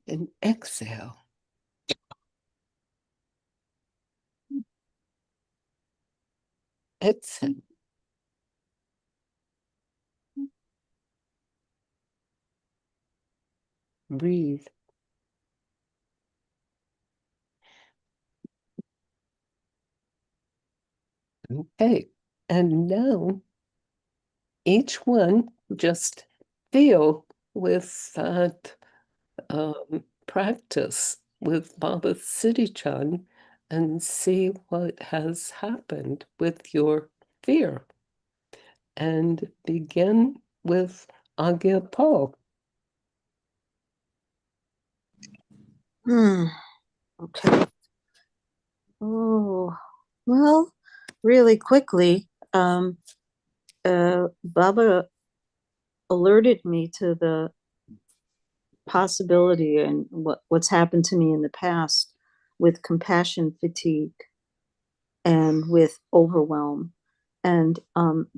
And exhale. Exhale. Breathe. Okay. And now each one just feel with that practice with Baba Siri Chand and see what has happened with your fear. And begin with Aagia Pal. Okay. Oh, well, really quickly, Baba alerted me to the possibility and what's happened to me in the past with compassion fatigue and with overwhelm, and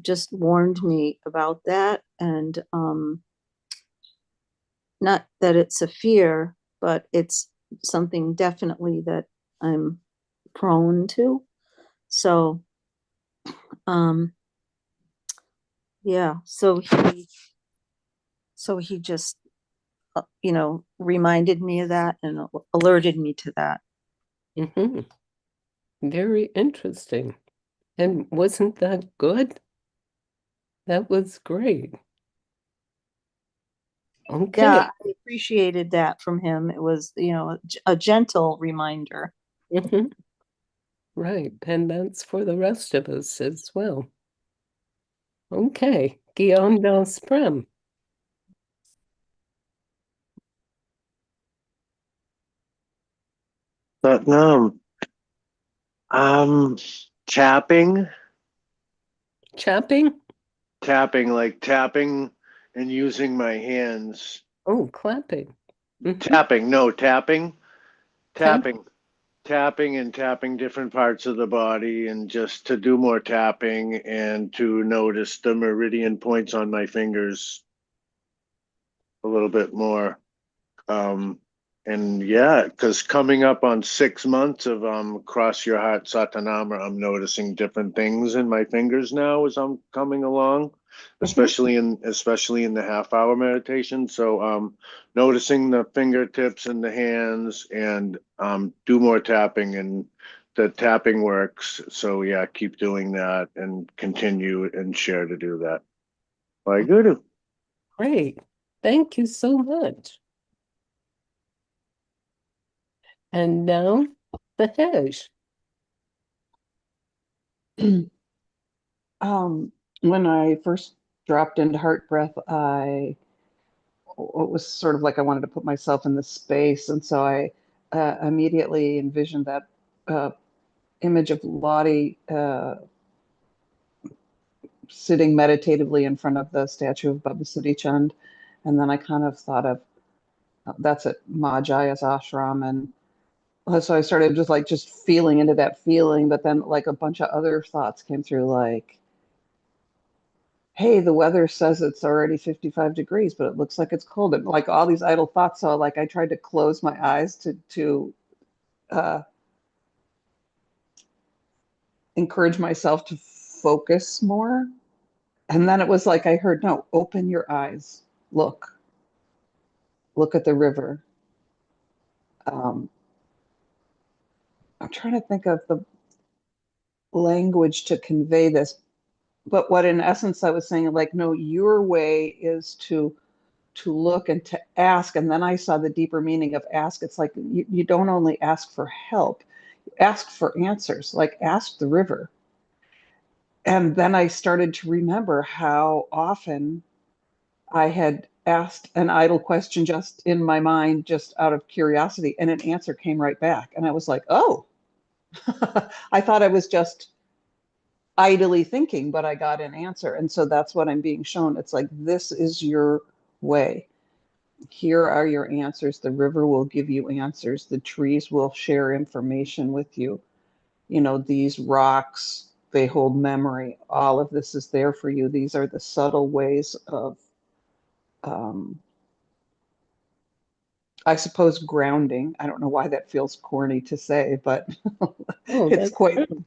just warned me about that. And not that it's a fear, but it's something definitely that I'm prone to. So yeah, so he just reminded me of that and alerted me to that. Mm-hmm. Very interesting. And wasn't that good? That was great. Okay. Yeah, I appreciated that from him. It was, a gentle reminder. Mm-hmm. Right. And that's for the rest of us as well. Okay. Gian Das Prem. But no, tapping, Chapping? like tapping and using my hands. Oh, clapping. Mhm. Tapping, no, tapping, Tap. tapping, tapping and tapping different parts of the body, and just to do more tapping and to notice the meridian points on my fingers a little bit more. Um, and yeah, because coming up on 6 months of Cross Your Heart Satanama, I'm noticing different things in my fingers now as I'm coming along, especially in the half-hour meditation. So noticing the fingertips and the hands, and do more tapping, and the tapping works. So yeah, keep doing that and continue and share to do that. Bye, Guru. Great. Thank you so much. And now, Sahaj. When I first dropped into heart breath, it was sort of like I wanted to put myself in the space, and so I immediately envisioned that uh, image of Lottie sitting meditatively in front of the statue of Baba Siri Chand, and then I kind of thought of that's at Majaya's ashram, and so I started just feeling into that feeling, but then like a bunch of other thoughts came through, like, hey, the weather says it's already 55 degrees, but it looks like it's cold. And like all these idle thoughts. So like I tried to close my eyes to uh, encourage myself to focus more. And then it was like I heard, no, open your eyes. Look at the river. Um, I'm trying to think of the language to convey this. But what in essence I was saying, like, no, your way is to look and to ask. And then I saw the deeper meaning of ask. It's like you don't only ask for help, ask for answers, like ask the river. And then I started to remember how often I had asked an idle question just in my mind, just out of curiosity, and an answer came right back. And I was like, oh, I thought I was just idly thinking, but I got an answer. And so that's what I'm being shown. It's like, this is your way. Here are your answers. The river will give you answers. The trees will share information with you. You know, these rocks, they hold memory. All of this is there for you. These are the subtle ways of, um, I suppose, grounding. I don't know why that feels corny to say, but Oh, it's that's quite true.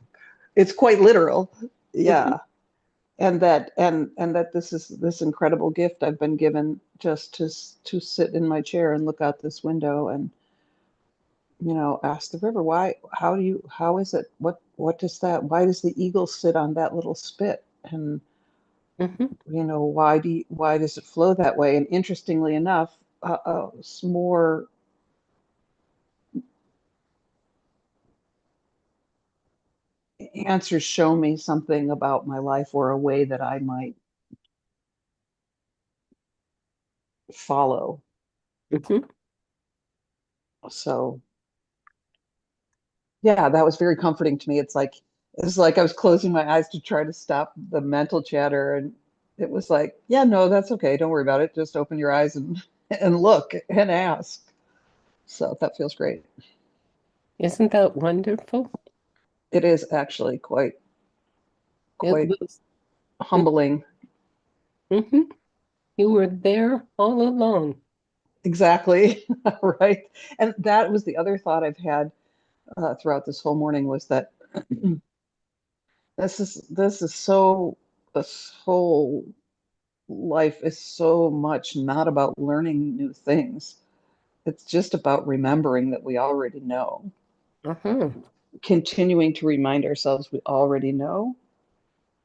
it's quite literal. Mhm, Yeah. And that this is this incredible gift I've been given just to sit in my chair and look out this window and, you know, ask the river, how is it, what does that, why does the eagle sit on that little spit? And, mhm, you know, why does it flow that way? And interestingly enough, some more answers show me something about my life or a way that I might follow. mhm. So yeah, that was very comforting to me. It's like I was closing my eyes to try to stop the mental chatter, and it was like, yeah, no, that's okay. Don't worry about it. Just open your eyes and and look and ask. So that feels great. Isn't that wonderful? It is actually It quite was. humbling. Mhm. You were there all along. Exactly. Right. And that was the other thought I've had throughout this whole morning was that this is so this whole life is so much not about learning new things. It's just about remembering that we already know, Uh-huh. continuing to remind ourselves we already know.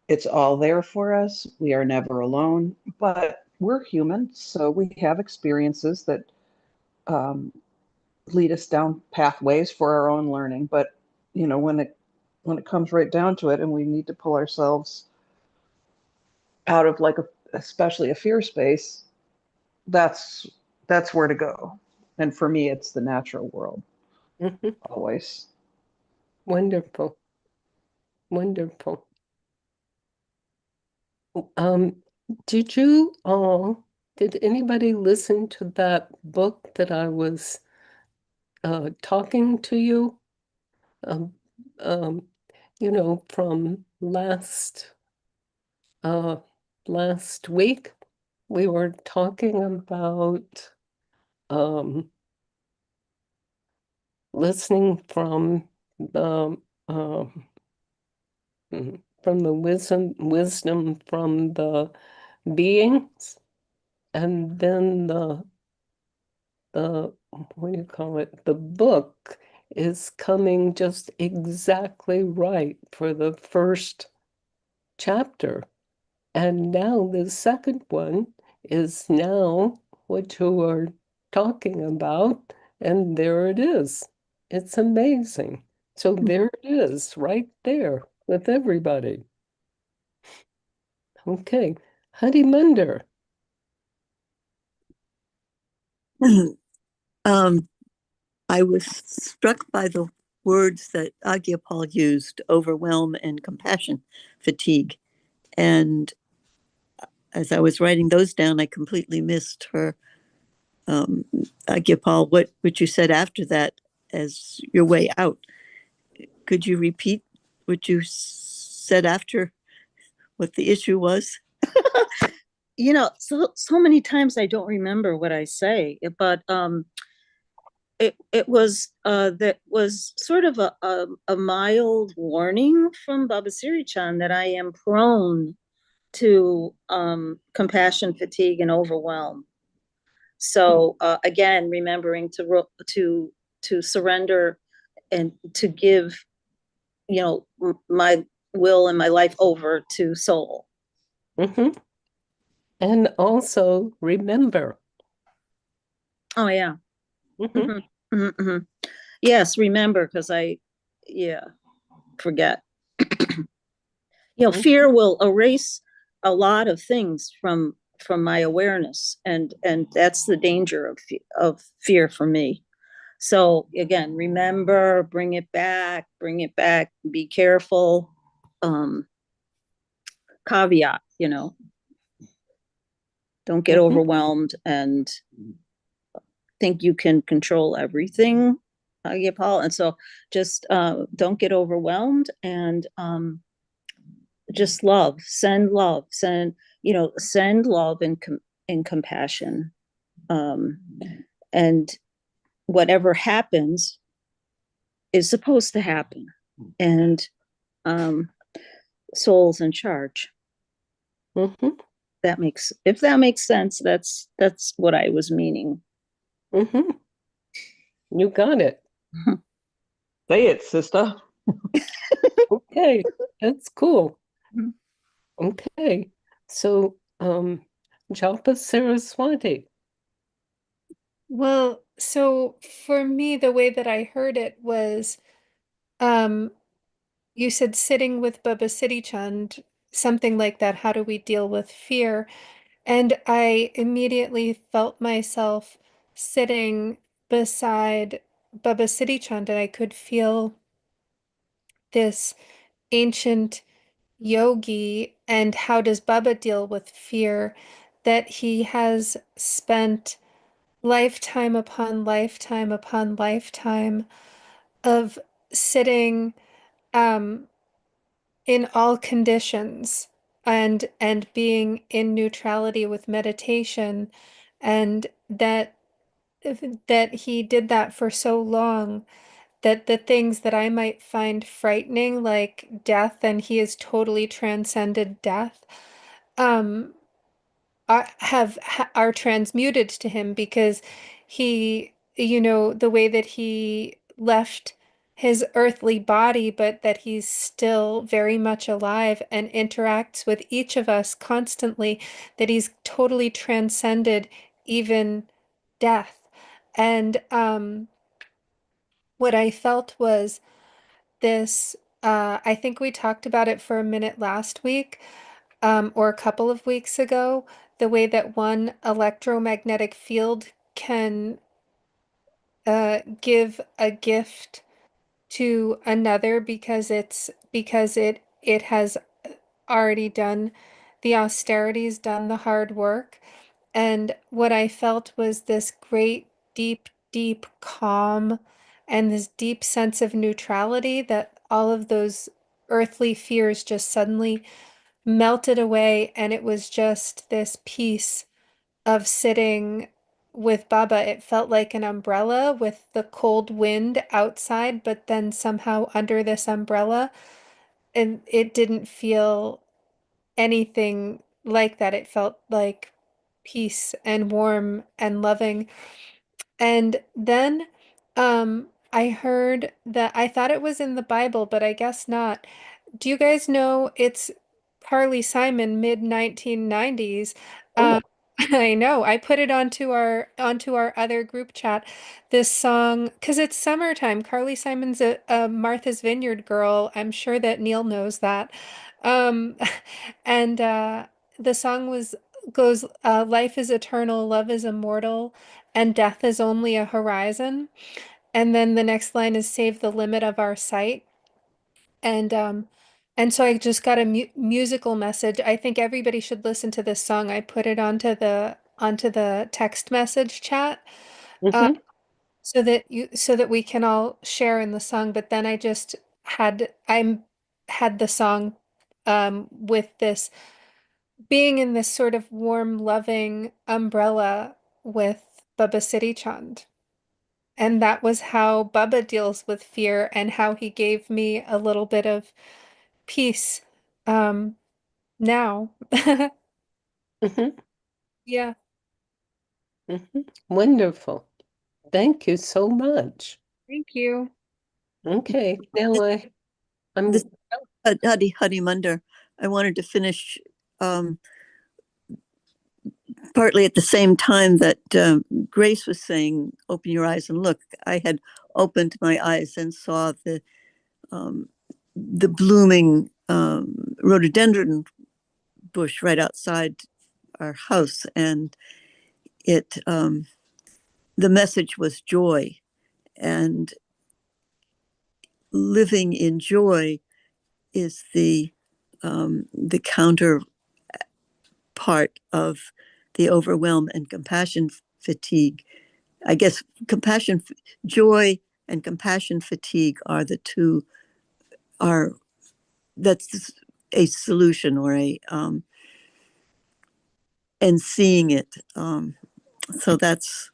It's all there for us. We are never alone, but we're human, so we have experiences that um, lead us down pathways for our own learning. But you know, when it comes right down to it, and we need to pull ourselves out of like especially a fear space, that's that's where to go. And for me, it's the natural world Mhm. always. Wonderful. Wonderful. Um, did you all, did anybody listen to that book that I was talking to you? Um, um, from uh, last week, we were talking about um, listening the um, from the wisdom from the beings, and then the what do you call it? The book is coming just exactly right for the first chapter. And now the second one is now what you are talking about, and there it is. It's amazing. So there it is, right there with everybody. Okay. Harimandir. Um, I was struck by the words that Aagia Pal used, overwhelm and compassion fatigue. And as I was writing those down, I completely missed her, Aagia Pal, what you said after that as your way out. Could you repeat what you said after what the issue was? You know, so many times I don't remember what I say, but it was that was sort of a mild warning from Baba Siri Chand that I am prone to compassion fatigue and overwhelm. So again, remembering to surrender and to give, you know, my will and my life over to soul. Hmm. And also remember. Oh yeah. Hmm. Mm-hmm. Mm-hmm. Yes, remember, because yeah, forget. You know, fear will erase a lot of things from my awareness, and that's the danger of fear for me. So again, remember, bring it back, be careful. Um, Caveat, you know, don't get Hmm. overwhelmed and think you can control everything, Aagia Pal. And so just don't get overwhelmed, and just send love, send love and compassion. And whatever happens is supposed to happen. And soul's in charge. Mm-hmm. If that makes sense, that's what I was meaning. Mm-hmm. You got it. Say it, sister. Okay, that's cool. Okay, so Japa Saraswati. Well, so for me, the way that I heard it was, um, you said sitting with Baba Siri Chand, something like that. How do we deal with fear? And I immediately felt myself sitting beside Baba Siri Chand, and I could feel this ancient yogi. And how does Baba deal with fear? That he has spent lifetime upon lifetime upon lifetime of sitting um, in all conditions, and being in neutrality with meditation, and that he did that for so long, that the things that I might find frightening, like death, and he has totally transcended death, um, are transmuted to him, because he, the way that he left his earthly body, but that he's still very much alive and interacts with each of us constantly, that he's totally transcended even death. And what I felt was this, I think we talked about it for a minute last week, or a couple of weeks ago, the way that one electromagnetic field can give a gift to another, because it has already done the austerities, done the hard work. And what I felt was this great, deep, deep calm, and this deep sense of neutrality, that all of those earthly fears just suddenly melted away, and it was just this peace of sitting with Baba. It felt like an umbrella with the cold wind outside, but then somehow under this umbrella, and it didn't feel anything like that. It felt like peace and warm and loving. And then I heard that, I thought it was in the Bible, but I guess not. Do you guys know it's Carly Simon, mid 1990s? Oh, I know. I put it onto our other group chat. This song, because it's summertime. Carly Simon's a Martha's Vineyard girl. I'm sure that Neil knows that. Um, and the song goes, "Life is eternal, love is immortal, and death is only a horizon." And then the next line is, "Save the limit of our sight." And so I just got a musical message. I think everybody should listen to this song. I put it onto the text message chat, uh, mm-hmm. so that we can all share in the song. But then I had the song, with this being in this sort of warm, loving umbrella with Baba Siri Chand. And that was how Baba deals with fear, and how he gave me a little bit of peace, um, now. Mm-hmm. Yeah. Mm-hmm. Wonderful. Thank you so much. Thank you. Okay, now This I'm Harimandir, I wanted to finish partly at the same time that Grace was saying, "Open your eyes and look." I had opened my eyes and saw um, the blooming rhododendron bush right outside our house, and it the message was joy, and living in joy is the counter part of the overwhelm and compassion fatigue. I guess joy and compassion fatigue are the two, that's a solution or and seeing it. So that's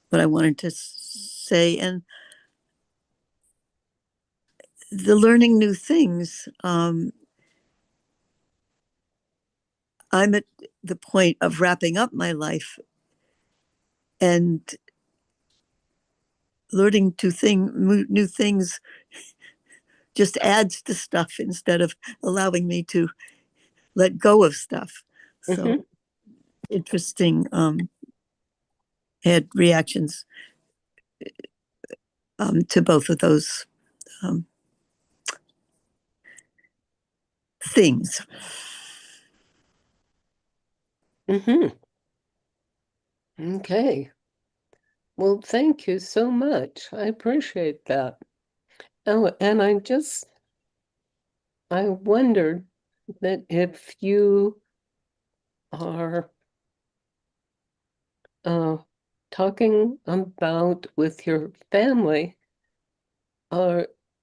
what I wanted to say. And the learning new things, I'm at the point of wrapping up my life and learning new things just adds to stuff instead of allowing me to let go of stuff. So interesting, had reactions to both of those things. Okay. Well, thank you so much. I appreciate that. Oh, and I wondered that if you are talking about with your family,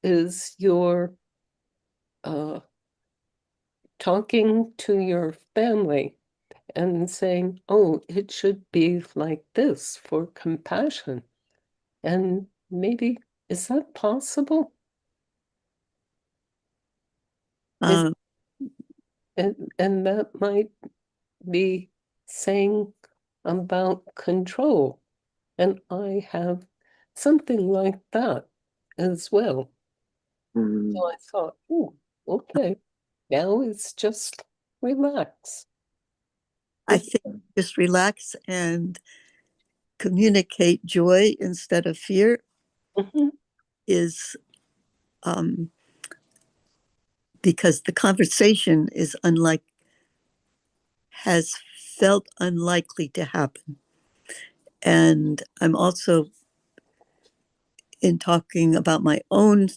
is your talking to your family and saying, oh, it should be like this for compassion. And maybe, is that possible? Um, And that might be saying about control. And I have something like that as well. So I thought, oh, okay, now it's just relax. I think just relax and communicate joy instead of fear is because the conversation has felt unlikely to happen. And I'm also in talking about my own,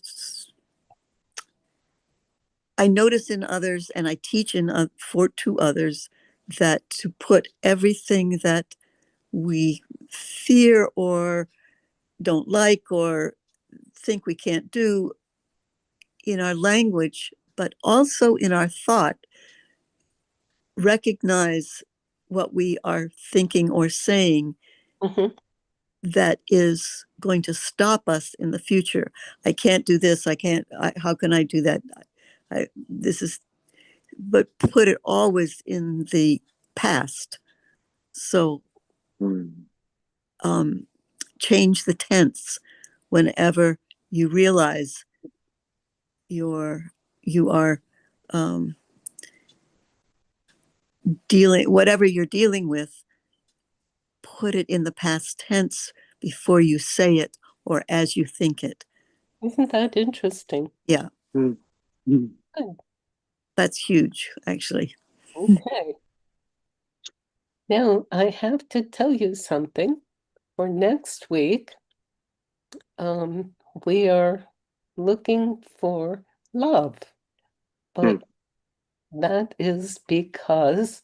I notice in others and I teach to others that to put everything that we fear or don't like or think we can't do in our language, but also in our thought, recognize what we are thinking or saying that is going to stop us in the future. I can't do this. How can I do that? But put it always in the past. So change the tense whenever you realize you are whatever you're dealing with, put it in the past tense before you say it or as you think it. Isn't that interesting? Yeah. Good. That's huge, actually. Okay. Now I have to tell you something. For next week, we are looking for love, but that is because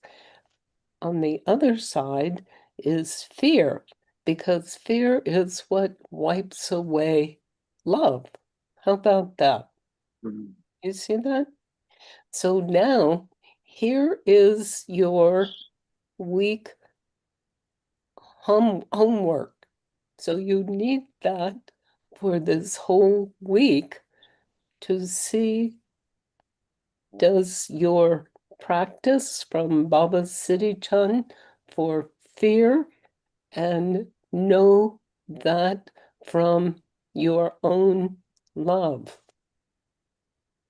on the other side is fear, because fear is what wipes away love. How about that? You see that? So now here is your week homework. So you need that for this whole week to see, does your practice from Baba Siri Chand for fear and know that from your own love.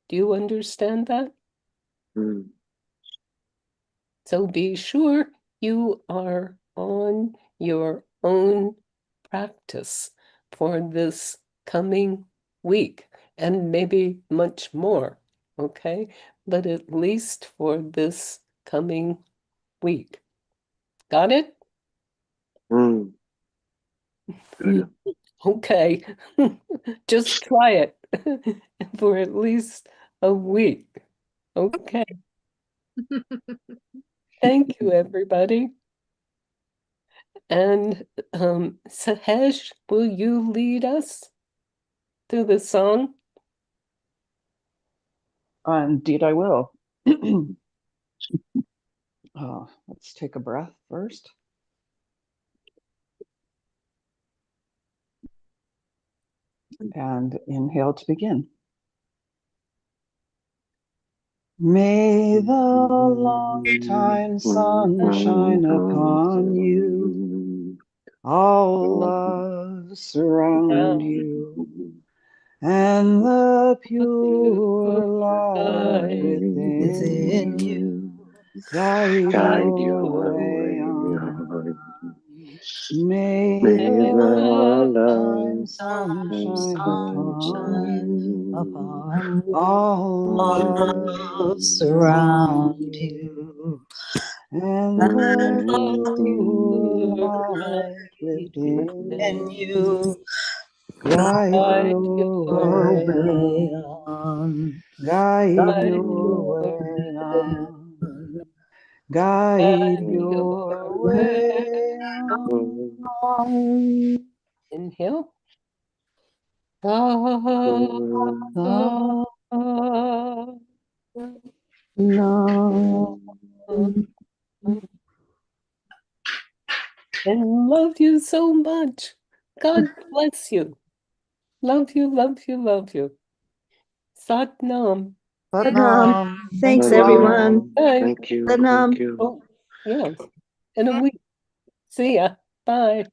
Do you understand that? So be sure you are on your own practice for this coming week and maybe much more, okay? But at least for this coming week. Got it? Okay. Just try it for at least a week. Okay. Thank you, everybody. And Sahaj, will you lead us through the song? Indeed, I will. Let's take a breath first. And inhale to begin. May the long time sun shine upon you, all love surround you, and the pure light within you guide your way on. May the long time sun shine upon you, all love surround you, and the pure light within you guide your way on, guide your way on, guide your way on. Inhale. And love you so much. God bless you. Love you, love you, love you. Sat Nam. Satnam. Thanks, you all. everyone. Bye. Thank you. Satnam. Thank you. Oh, yes. In a week. See ya. Bye.